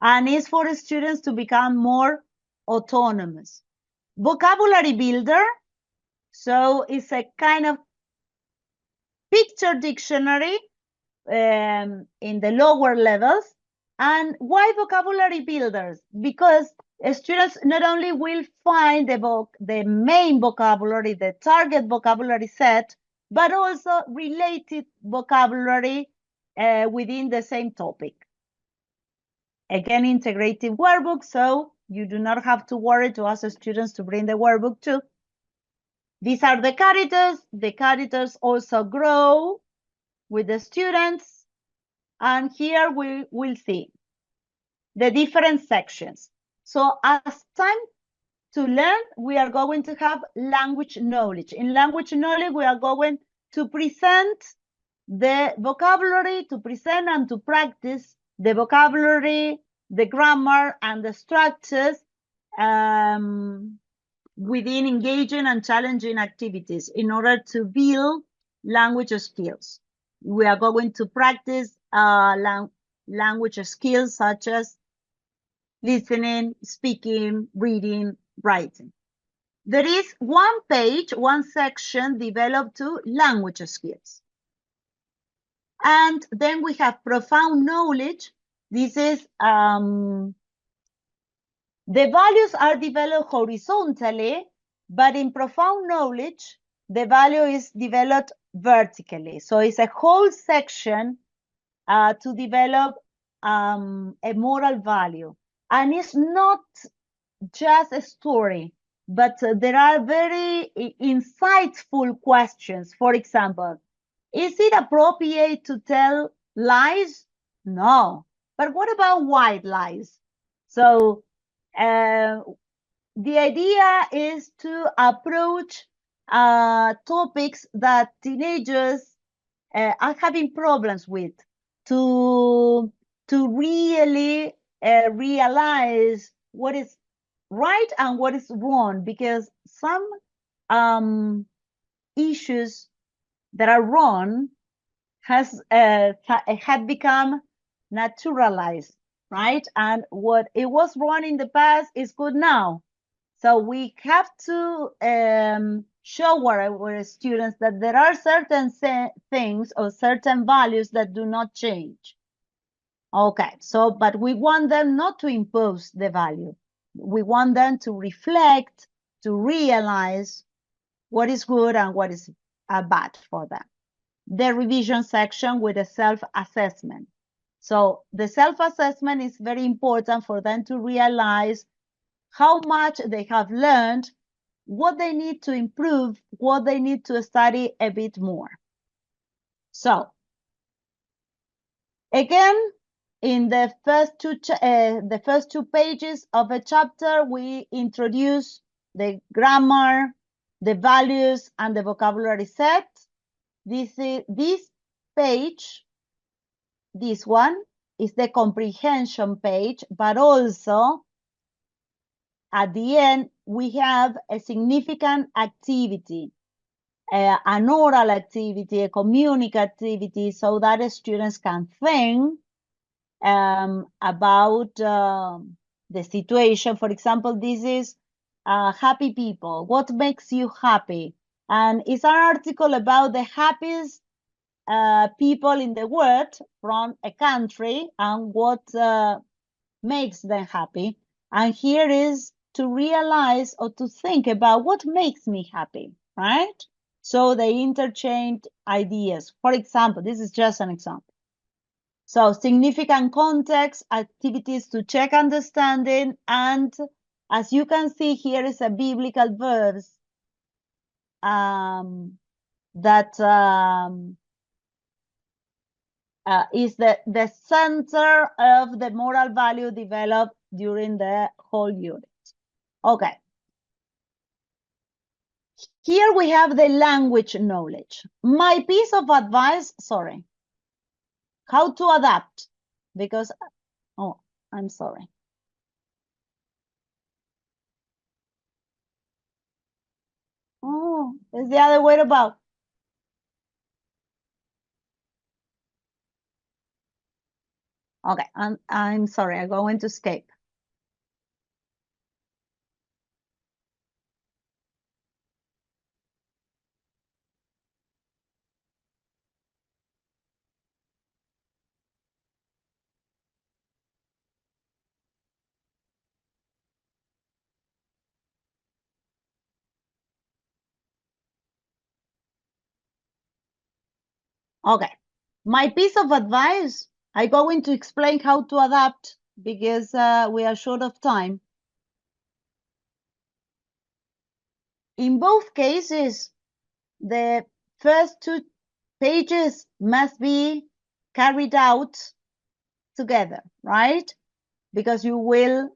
and it's for students to become more autonomous. Vocabulary builder, so it's a kind of picture dictionary in the lower levels. And why vocabulary builders? Because students not only will find the main vocabulary, the target vocabulary set, but also related vocabulary within the same topic. Again, integrative workbook, so you do not have to worry to ask students to bring the workbook too. These are the characters. The characters also grow with the students. And here we will see the different sections. So as time to learn, we are going to have language knowledge. In language knowledge, we are going to present the vocabulary, to present and to practice the vocabulary, the grammar, and the structures within engaging and challenging activities in order to build language skills. We are going to practice language skills such as listening, speaking, reading, writing. There is one page, one section developed to language skills. And then we have profound knowledge. This is the values are developed horizontally, but in profound knowledge, the value is developed vertically. So it's a whole section to develop a moral value. And it's not just a story, but there are very insightful questions. For example, is it appropriate to tell lies? No. But what about white lies? So the idea is to approach topics that teenagers are having problems with, to really realize what is right and what is wrong, because some issues that are wrong have become naturalized, right? And what it was wrong in the past is good now. So we have to show our students that there are certain things or certain values that do not change. Okay, so, but we want them not to impose the value. We want them to reflect, to realize what is good and what is bad for them. The revision section with a self-assessment. So the self-assessment is very important for them to realize how much they have learned, what they need to improve, what they need to study a bit more. So again, in the first two pages of a chapter, we introduce the grammar, the values, and the vocabulary set. This page, this one, is the comprehension page, but also at the end, we have a significant activity, an oral activity, a communicative activity, so that students can think about the situation. For example, this is happy people. What makes you happy? And it's an article about the happiest people in the world from a country and what makes them happy. And here is to realize or to think about what makes me happy, right? So they interchange ideas. For example, this is just an example. So significant context, activities to check understanding, and as you can see, here is a biblical verse that is the center of the moral value developed during the whole unit. Okay. Here we have the language knowledge. My piece of advice, sorry, how to adapt, because, oh, I'm sorry. Oh, it's the other way about. Okay, I'm sorry, I'm going to escape. Okay, my piece of advice, I'm going to explain how to adapt because we are short of time. In both cases, the first two pages must be carried out together, right? Because you will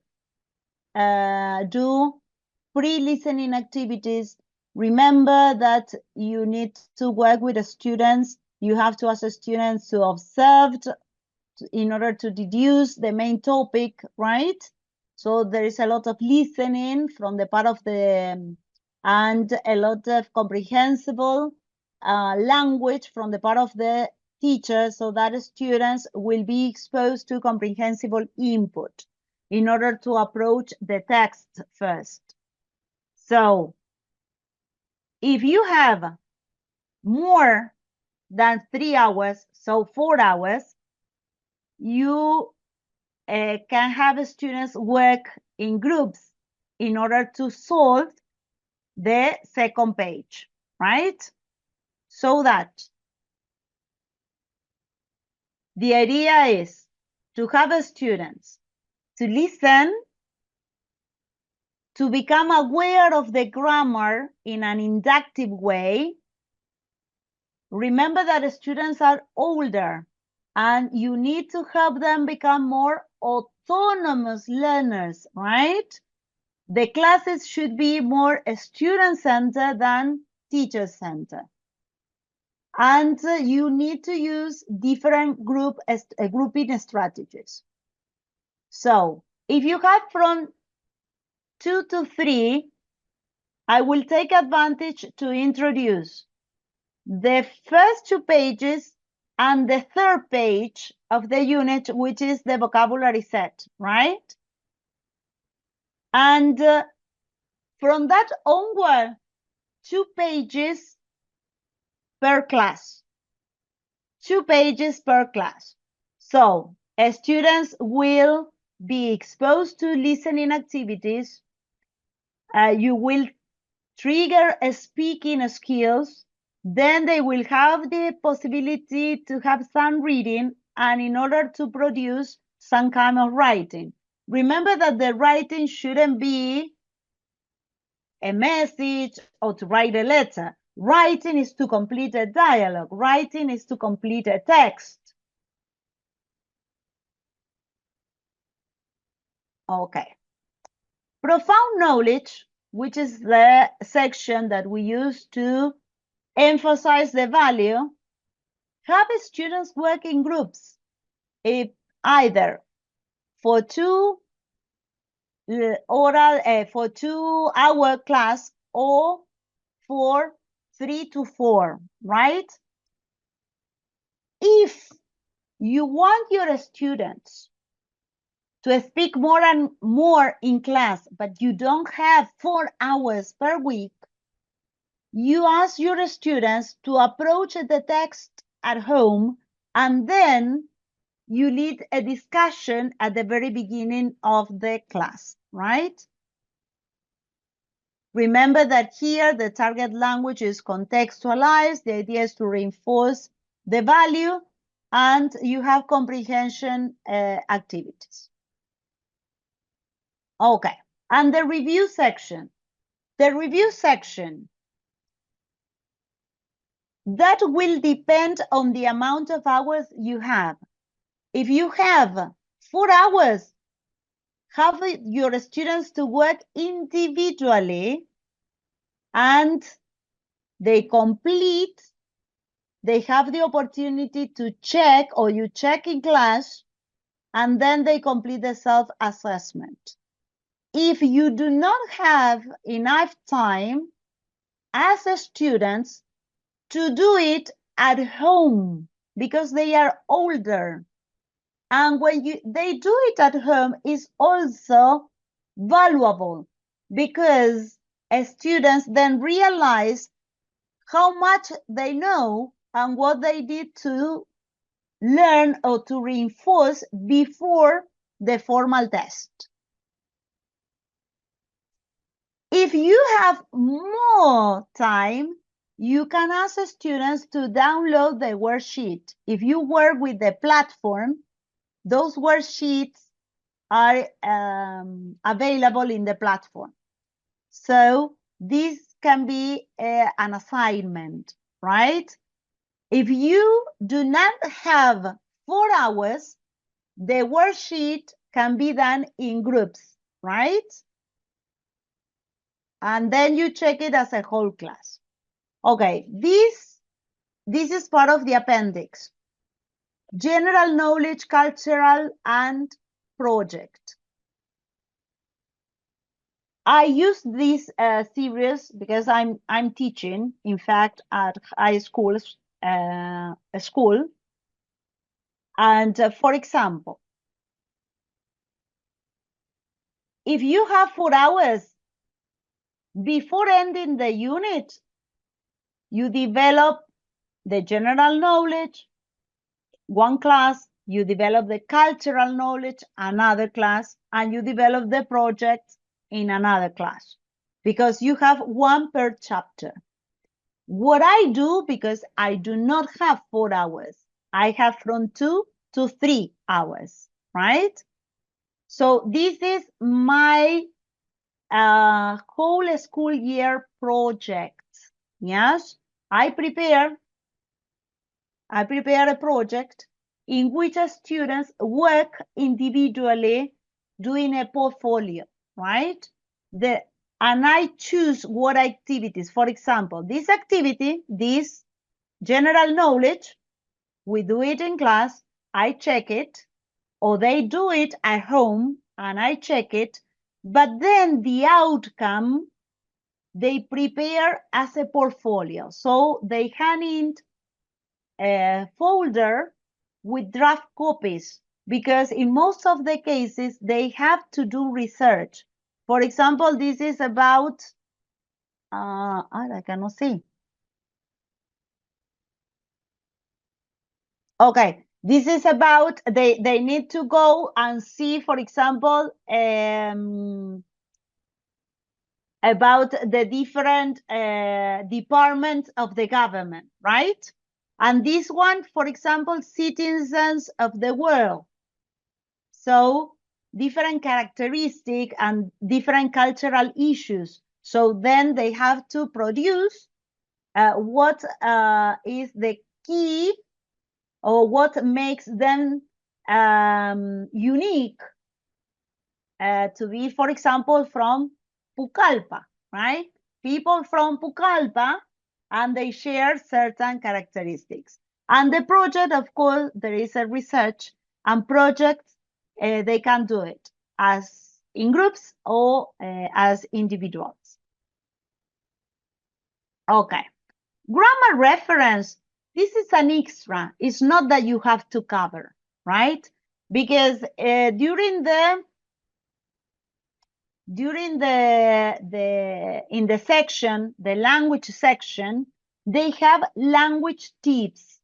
do pre-listening activities. Remember that you need to work with the students. You have to ask the students to observe in order to deduce the main topic, right? So there is a lot of listening from the part of the, and a lot of comprehensible language from the part of the teacher, so that students will be exposed to comprehensible input in order to approach the text first. So if you have more than 3 hours, so 4 hours, you can have students work in groups in order to solve the second page, right? So that the idea is to have students to listen to become aware of the grammar in an inductive way. Remember that students are older and you need to help them become more autonomous learners, right? The classes should be more student-centered than teacher-centered. And you need to use different grouping strategies. So if you have from 2 to 3, I will take advantage to introduce the first 2 pages and the 3rd page of the unit, which is the vocabulary set, right? And from that onward, 2 pages per class. 2 pages per class. So students will be exposed to listening activities. You will trigger speaking skills. Then they will have the possibility to have some reading, and in order to produce some kind of writing. Remember that the writing shouldn't be a message or to write a letter. Writing is to complete a dialogue. Writing is to complete a text. Okay. Profound knowledge, which is the section that we use to emphasize the value, have students work in groups, if either for 2 hour class or for 3 to 4, right? If you want your students to speak more and more in class, but you don't have 4 hours per week, you ask your students to approach the text at home, and then you lead a discussion at the very beginning of the class, right? Remember that here the target language is contextualized. The idea is to reinforce the value, and you have comprehension activities. Okay, and the review section. The review section, that will depend on the amount of hours you have. If you have 4 hours, have your students to work individually, and they complete, they have the opportunity to check, or you check in class, and then they complete the self-assessment. If you do not have enough time as students to do it at home because they are older, and when they do it at home is also valuable, because students then realize how much they know and what they did to learn or to reinforce before the formal test. If you have more time, you can ask students to download the worksheet. If you work with the platform, those worksheets are available in the platform. So this can be an assignment, right? If you do not have 4 hours, the worksheet can be done in groups, right? And then you check it as a whole class. Okay, this is part of the appendix. General knowledge, cultural, and project. I use this series because I'm teaching, in fact, at high school, and for example, if you have 4 hours before ending the unit, you develop the general knowledge, one class, you develop the cultural knowledge, another class, and you develop the project in another class, because you have 1 per chapter. What I do, because I do not have 4 hours, I have from 2 to 3 hours, right? So this is my whole school year projects. Yes, I prepare a project in which students work individually doing a portfolio, right? And I choose what activities. For example, this activity, this general knowledge, we do it in class, I check it, or they do it at home and I check it, but then the outcome they prepare as a portfolio. So they hand in a folder with draft copies because in most of the cases they have to do research. For example, this is about, I cannot see. Okay, this is about, they need to go and see, for example, about the different departments of the government, right? And this one, for example, citizens of the world. So different characteristics and different cultural issues. So then they have to produce what is the key or what makes them unique to be, for example, from Pucallpa, right? People from Pucallpa, and they share certain characteristics. And the project, of course, there is a research and projects, they can do it as in groups or as individuals. Okay, grammar reference, this is an extra. It's not that you have to cover, right? Because during the in the section, the language section, they have language tips,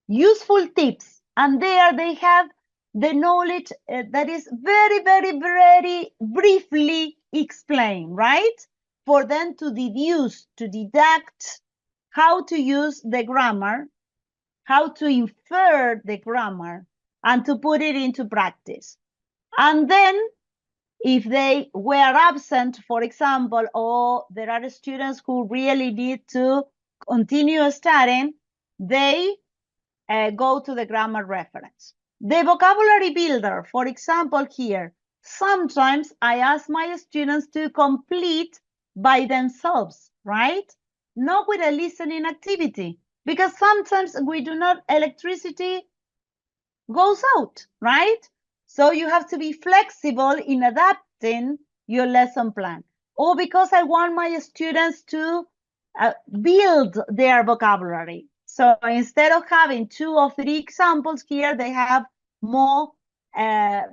useful tips, and there they have the knowledge that is very, very, very briefly explained, right? For them to deduce, to deduct how to use the grammar, how to infer the grammar, and to put it into practice. And then if they were absent, for example, or there are students who really need to continue studying, they go to the grammar reference. The vocabulary builder, for example, here, sometimes I ask my students to complete by themselves, right? Not with a listening activity, because sometimes we do not, electricity goes out, right? So you have to be flexible in adapting your lesson plan. Or because I want my students to build their vocabulary. So instead of having 2 or 3 examples here, they have more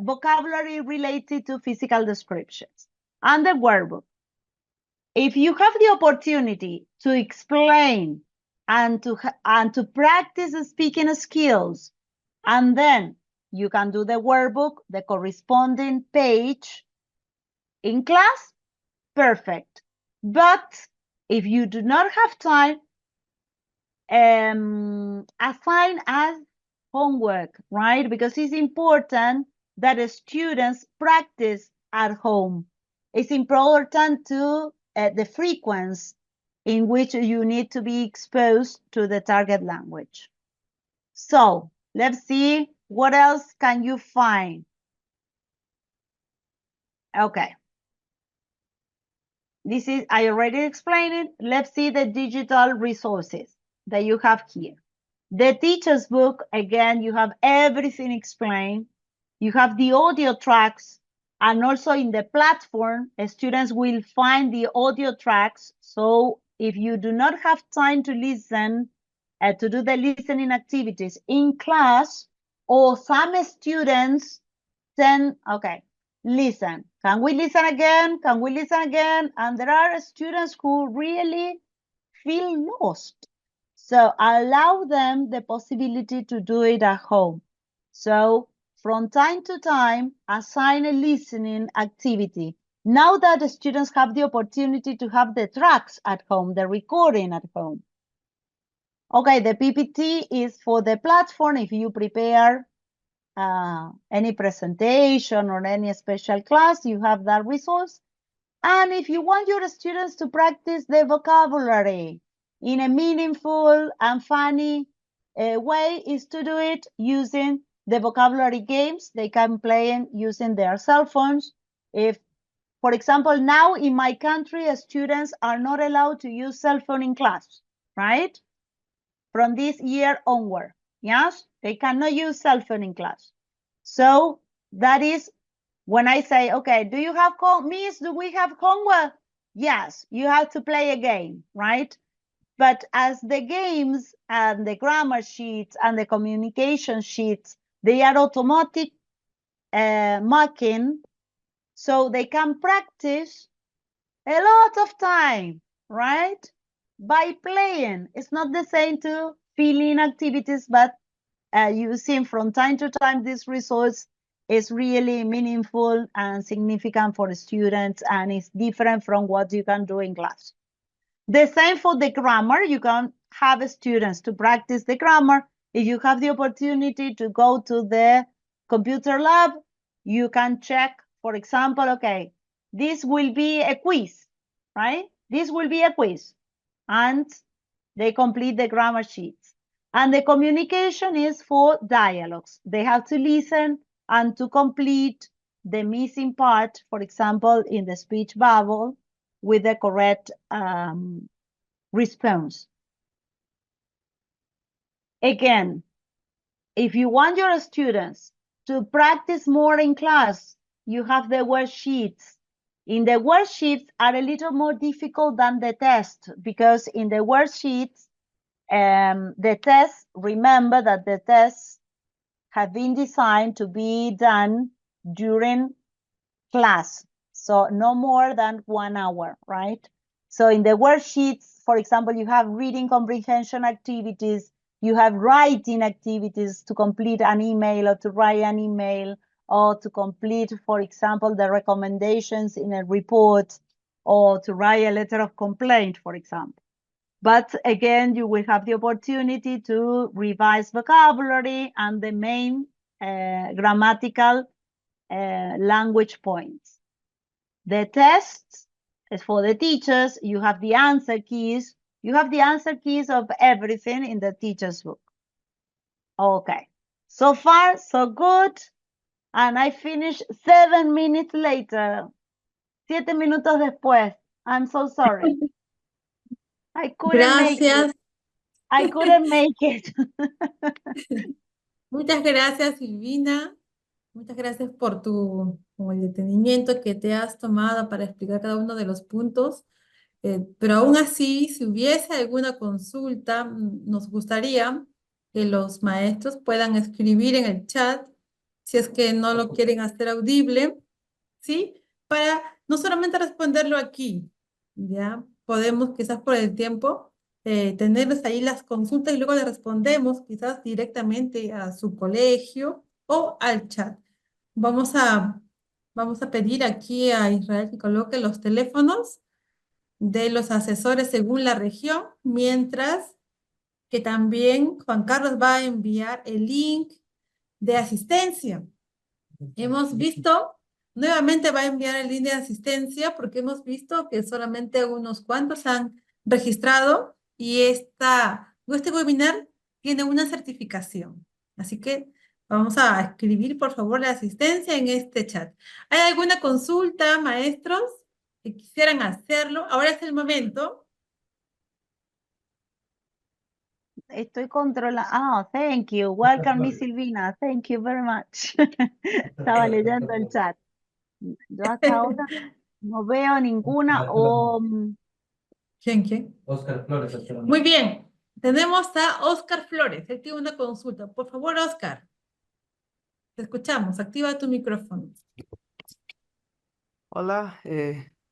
vocabulary related to physical descriptions. And the workbook. If you have the opportunity to explain and to practice speaking skills, and then you can do the workbook, the corresponding page in class, perfect. But if you do not have time, assign as homework, right? Because it's important that the students practice at home. It's important to the frequency in which you need to be exposed to the target language. So let's see what else can you find. Okay. This is, I already explained it. Let's see the digital resources that you have here. The teacher's book, again, you have everything explained. You have the audio tracks, and also in the platform, students will find the audio tracks. So if you do not have time to listen, to do the listening activities in class, or some students then, okay, listen. Can we listen again? Can we listen again? And there are students who really feel lost. So allow them the possibility to do it at home. So from time to time, assign a listening activity. Now that the students have the opportunity to have the tracks at home, the recording at home. Okay, the PPT is for the platform if you prepare any presentation or any special class, you have that resource. And if you want your students to practice the vocabulary in a meaningful and funny way, is to do it using the vocabulary games they can play using their cell phones. If, for example, now in my country, students are not allowed to use cell phone in class, right? From this year onward, yes? They cannot use cell phone in class. So that is when I say, okay, do you have, Miss, do we have homework? Yes, you have to play a game, right? But as the games and the grammar sheets and the communication sheets, they are automatic marking, so they can practice a lot of time, right? By playing. It's not the same to filling activities, but using from time to time this resource is really meaningful and significant for the students, and it's different from what you can do in class. The same for the grammar. You can have students to practice the grammar. If you have the opportunity to go to the computer lab, you can check, for example, okay, this will be a quiz, right? This will be a quiz, and they complete the grammar sheets. And the communication is for dialogues. They have to listen and to complete the missing part, for example, in the speech bubble, with the correct response. Again, if you want your students to practice more in class, you have the worksheets. In the worksheets are a little more difficult than the test, because in the worksheets, the tests, remember that the tests have been designed to be done during class. So no more than 1 hour, right? So in the worksheets, for example, you have reading comprehension activities, you have writing activities to complete an email or to write an email, or to complete, for example, the recommendations in a report, or to write a letter of complaint, for example. But again, you will have the opportunity to revise vocabulary and the main grammatical language points. The tests is for the teachers. You have the answer keys. You have the answer keys of everything in the teacher's book. Okay, so far, so good. And I finished 7 minutes later. 7 minutos después. I'm so sorry. I couldn't make Gracias. it. I couldn't make it. Muchas gracias, Silvina. Muchas gracias por como el detenimiento que te has tomado para explicar cada uno de los puntos. Pero aún así, si hubiese alguna consulta, nos gustaría que los maestros puedan escribir en el chat, si es que no lo quieren hacer audible, ¿sí? Para no solamente responderlo aquí, ¿ya? Podemos, quizás por el tiempo, tenerles ahí las consultas y luego le respondemos quizás directamente a su colegio o al chat. Vamos a pedir aquí a Israel que coloque los teléfonos de los asesores según la región, mientras que también Juan Carlos va a enviar el link de asistencia. Hemos visto, nuevamente va a enviar el link de asistencia porque hemos visto que solamente unos cuantos han registrado y este webinar tiene una certificación. Así que vamos a escribir, por favor, la asistencia en este chat. ¿Hay alguna consulta, maestros, que quisieran hacerlo? Ahora es el momento. Estoy controlando. Ah, thank you. Welcome, Miss Silvina. Thank you very much. Estaba leyendo el chat. Yo hasta ahora no veo ninguna o... ¿Quién? Oscar Flores. Muy bien. Tenemos a Oscar Flores. Él tiene una consulta. Por favor, Oscar. Te escuchamos. Activa tu micrófono. Hola.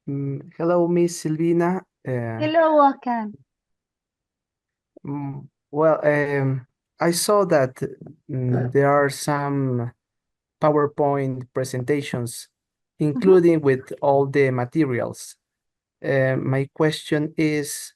Hello, Miss Silvina. Hello, Oscar. Well, I saw that there are some PowerPoint presentations, including with all the materials. My question is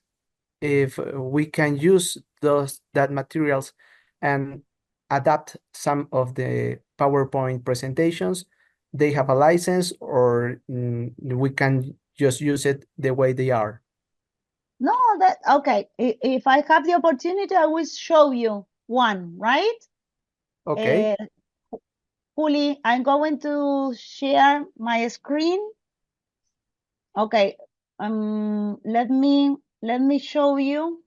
if we can use that materials and adapt some of the PowerPoint presentations, they have a license, or we can just use it the way they are? No, okay. If I have the opportunity, I will show you one, right? Okay. Juli, I'm going to share my screen. Okay. Let me show you.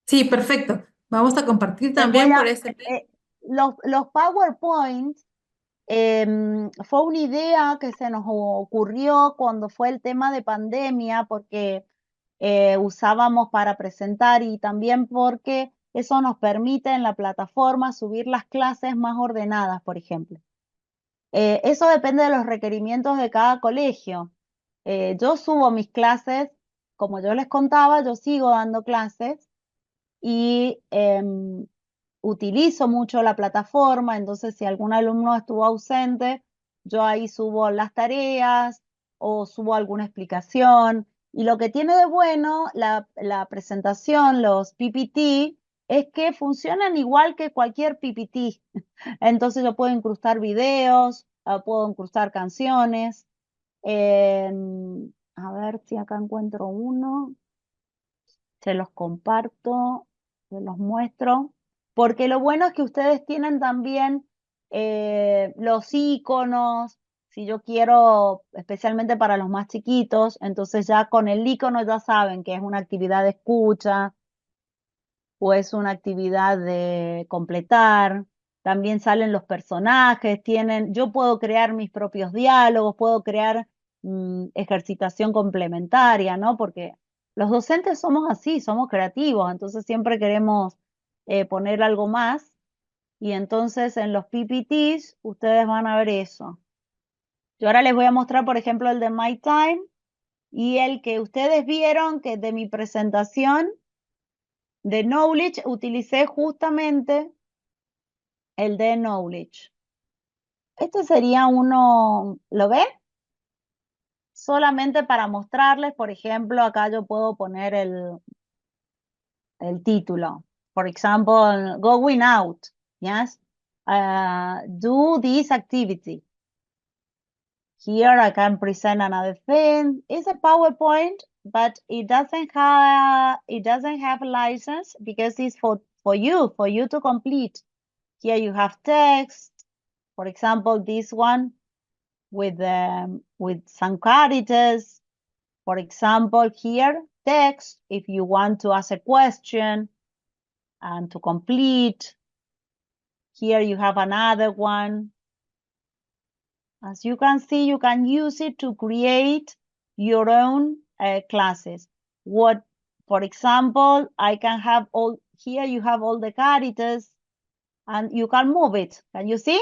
Sí, perfecto. Vamos a compartir Te también voy a- por ese. los PowerPoint fue una idea que se nos ocurrió cuando fue el tema de pandemia, porque usábamos para presentar y también porque eso nos permite en la plataforma subir las clases más ordenadas, por ejemplo. Eso depende de los requerimientos de cada colegio. Yo subo mis clases, como yo les contaba, yo sigo dando clases y utilizo mucho la plataforma, entonces si algún alumno estuvo ausente, yo ahí subo las tareas o subo alguna explicación. Y lo que tiene de bueno la presentación, los PPT, es que funcionan igual que cualquier PPT. Entonces yo puedo incrustar videos, puedo incrustar canciones. A ver si acá encuentro uno. Se los comparto, se los muestro, porque lo bueno es que ustedes tienen también los iconos, si yo quiero, especialmente para los más chiquitos, entonces ya con el icono ya saben que es una actividad de escucha o es una actividad de completar. También salen los personajes, yo puedo crear mis propios diálogos, puedo crear ejercitación complementaria, ¿no? Porque los docentes somos así, somos creativos, entonces siempre queremos poner algo más. Y entonces en los PPTs ustedes van a ver eso. Yo ahora les voy a mostrar, por ejemplo, el de My Time y el que ustedes vieron que de mi presentación de Knowledge utilicé justamente el de Knowledge. Este sería uno, ¿lo ven? Solamente para mostrarles, por ejemplo, acá yo puedo poner el título. For example, going out, yes? Do this activity. Here I can present another thing. It's a PowerPoint, but it doesn't have a license because it's for you to complete. Here you have text. For example, this one with some characters. For example, here, text, if you want to ask a question and to complete. Here you have another one. As you can see, you can use it to create your own classes. For example, I can have here you have all the characters and you can move it. Can you see?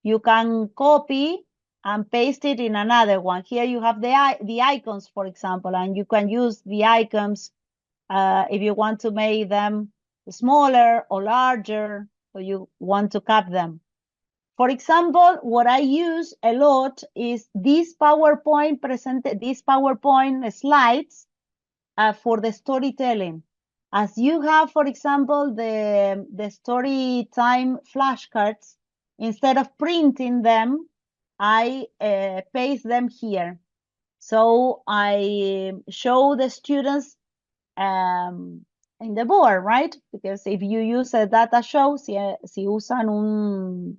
You can copy and paste it in another one. Here you have the icons, for example, and you can use the icons if you want to make them smaller or larger, or you want to cut them. For example, what I use a lot is these PowerPoint slides for the storytelling. As you have, for example, the story time flashcards, instead of printing them, I paste them here. So I show the students in the board, right? Because if you use a data show, si usan un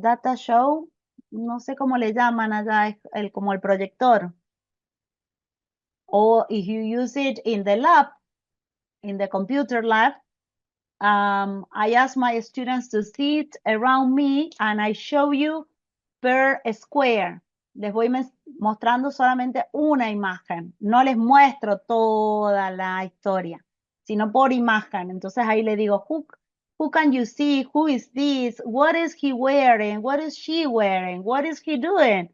data show, no sé cómo le llaman allá, como el proyector. Or if you use it in the lab, in the computer lab, I ask my students to sit around me and I show you per square. Les voy mostrando solamente una imagen. No les muestro toda la historia, sino por imagen. Entonces ahí le digo, who can you see? Who is this? What is he wearing? What is she wearing? What is he doing?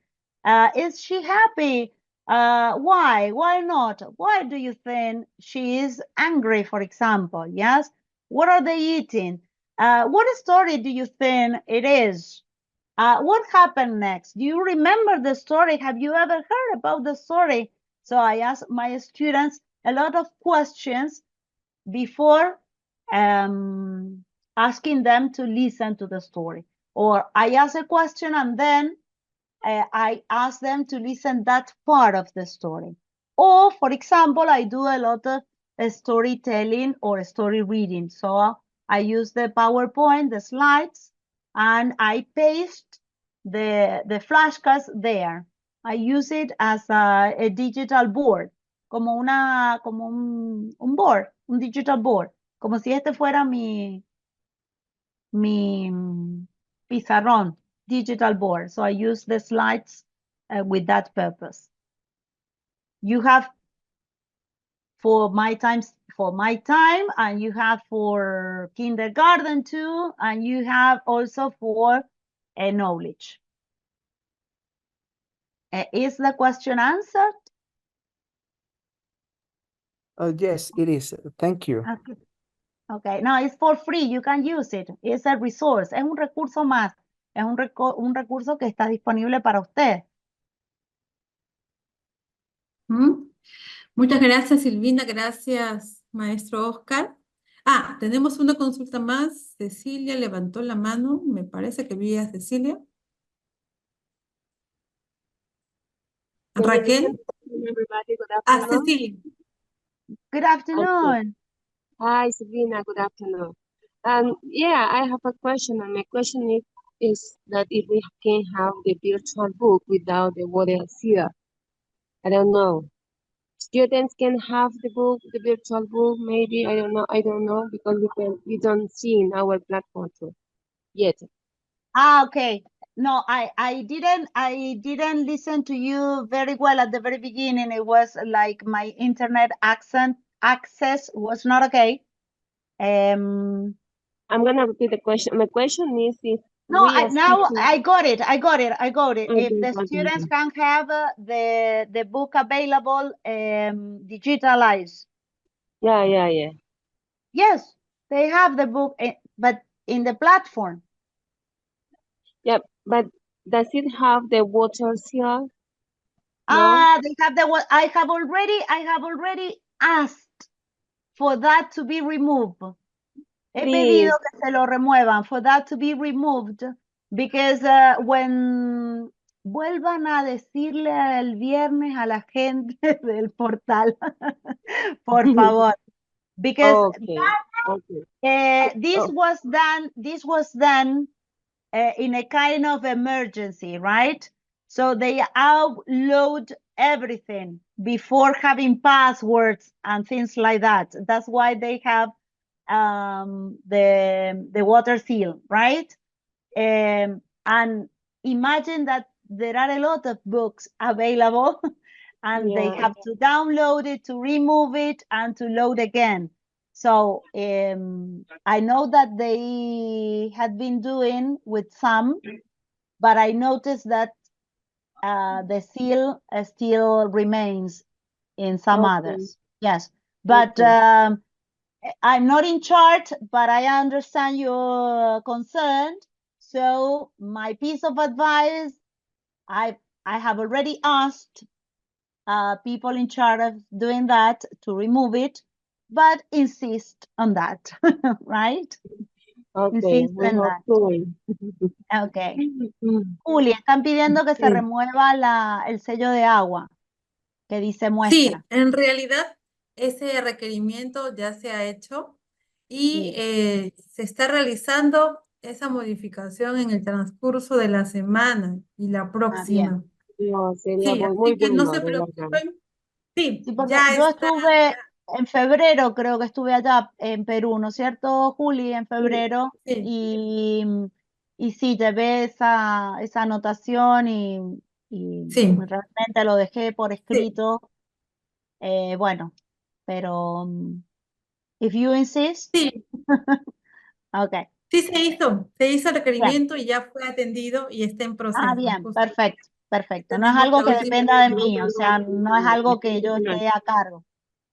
Is she happy? Why? Why not? Why do you think she is angry, for example? Yes. What are they eating? What story do you think it is? What happened next? Do you remember the story? Have you ever heard about the story? So I ask my students a lot of questions before asking them to listen to the story. Or I ask a question and then I ask them to listen that part of the story. Or, for example, I do a lot of storytelling or story reading. So I use the PowerPoint, the slides, and I paste the flashcards there. I use it as a digital board, como un board, un digital board, como si este fuera mi pizarrón, digital board. So I use the slides with that purpose. You have for my time, and you have for kindergarten too, and you have also for knowledge. Is the question answered? Yes, it is. Thank you. Okay. Okay, no, it's for free. You can use it. It's a resource. Es un recurso más. Es un recurso que está disponible para usted. Muchas gracias, Silvina. Gracias, maestro Oscar. Tenemos una consulta más. Cecilia levantó la mano. Me parece que vi a Cecilia. Raquel. Everybody, good afternoon. Cecilia. Good afternoon. Hi, Silvina. Good afternoon. Yeah, I have a question, and my question is that if we can have the virtual book without the water here. I don't know. Students can have the book, the virtual book, maybe. I don't know, because we don't see in our platform yet. Okay. No, I didn't listen to you very well at the very beginning. It was like my internet access was not okay. I'm gonna repeat the question. My question is if no, we as teachers- I got it. Okay, If the okay, students okay. can have the book available digitalized. Yeah. Yes, they have the book, but in the platform. Yeah, but does it have the water seal? They have the I have already asked for that to be removed. He pedido que se lo remuevan, for that to be removed, because when vuelvan a decirle el viernes a la gente del portal, por favor, because this was done in a kind of emergency, right? So they upload everything before having passwords and things like that. That's why they have the water seal, right? And imagine that there are a lot of books available and they have to download it, to remove it, and to load again. So I know that they had been doing with some, but I noticed that the seal still remains in some others. Yes, but I'm not in charge, but I understand your concern. So my piece of advice, I have already asked people in charge of doing that to remove it, but insist on that, right? Okay, Insist on that. Okay. Juli, están pidiendo que se remueva el sello de agua que dice muestra. Sí, en realidad ese requerimiento ya se ha hecho y se está realizando esa modificación en el transcurso de la semana y la próxima. No, sería Sí, muy así que no bueno, se de verdad. preocupen. Sí, porque ya yo está. estuve en febrero, creo que estuve allá en Perú, ¿no es cierto, Juli? En febrero. Sí. Y sí, llevé esa anotación y Sí. realmente lo dejé por escrito. Bueno, pero if you insist. Sí. Okay. Sí, se hizo el requerimiento y ya fue atendido y está en proceso. Bien, Justo. perfecto. No es Tenemos algo la que última dependa de mí, o sea, no es algo que yo esté a cargo.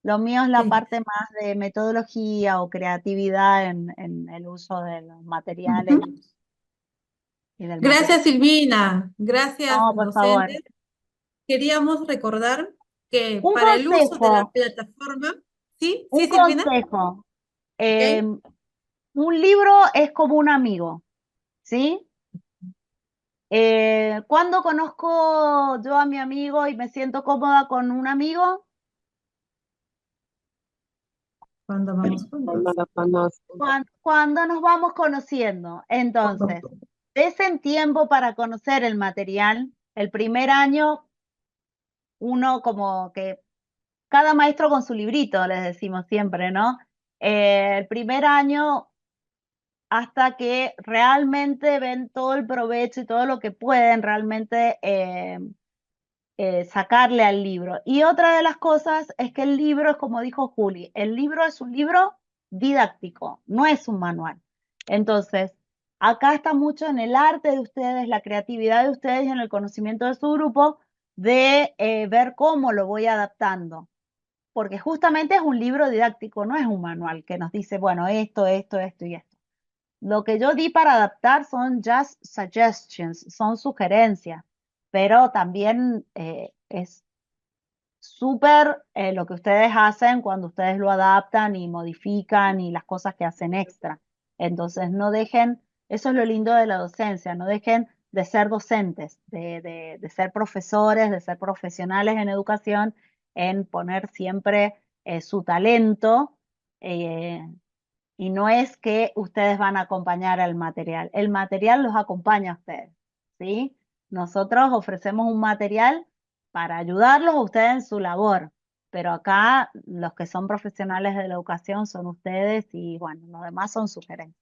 Lo mío es la parte más de metodología o creatividad en el uso de los materiales. Y del Gracias, material. Silvina. Gracias, No, por favor. docentes. Queríamos recordar que Un para el uso de la consejo. plataforma, ¿sí? Un ¿Sí, Silvina? consejo. Un libro es como un amigo, ¿sí? ¿Cuándo conozco yo a mi amigo y me siento cómoda con un amigo? Cuando vamos Cuando juntos. lo conozco. Cuando nos vamos conociendo. Entonces, desen tiempo para conocer el material. El primer año, uno como que cada maestro con su librito, les decimos siempre, ¿no? El primer año hasta que realmente ven todo el provecho y todo lo que pueden realmente sacarle al libro. Y otra de las cosas es que el libro es como dijo Juli, el libro es un libro didáctico, no es un manual. Entonces, acá está mucho en el arte de ustedes, la creatividad de ustedes y en el conocimiento de su grupo de ver cómo lo voy adaptando. Porque justamente es un libro didáctico, no es un manual que nos dice, bueno, esto y esto. Lo que yo di para adaptar son just suggestions, son sugerencias, pero también es súper lo que ustedes hacen cuando ustedes lo adaptan y modifican y las cosas que hacen extra. Entonces, no dejen, eso es lo lindo de la docencia, no dejen de ser docentes, de ser profesores, de ser profesionales en educación, en poner siempre su talento. eh, y no es que ustedes van a acompañar al material, el material los acompaña a ustedes, ¿sí? Nosotros ofrecemos un material para ayudarlos a ustedes en su labor, pero acá los que son profesionales de la educación son ustedes y bueno, los demás son sugerencias.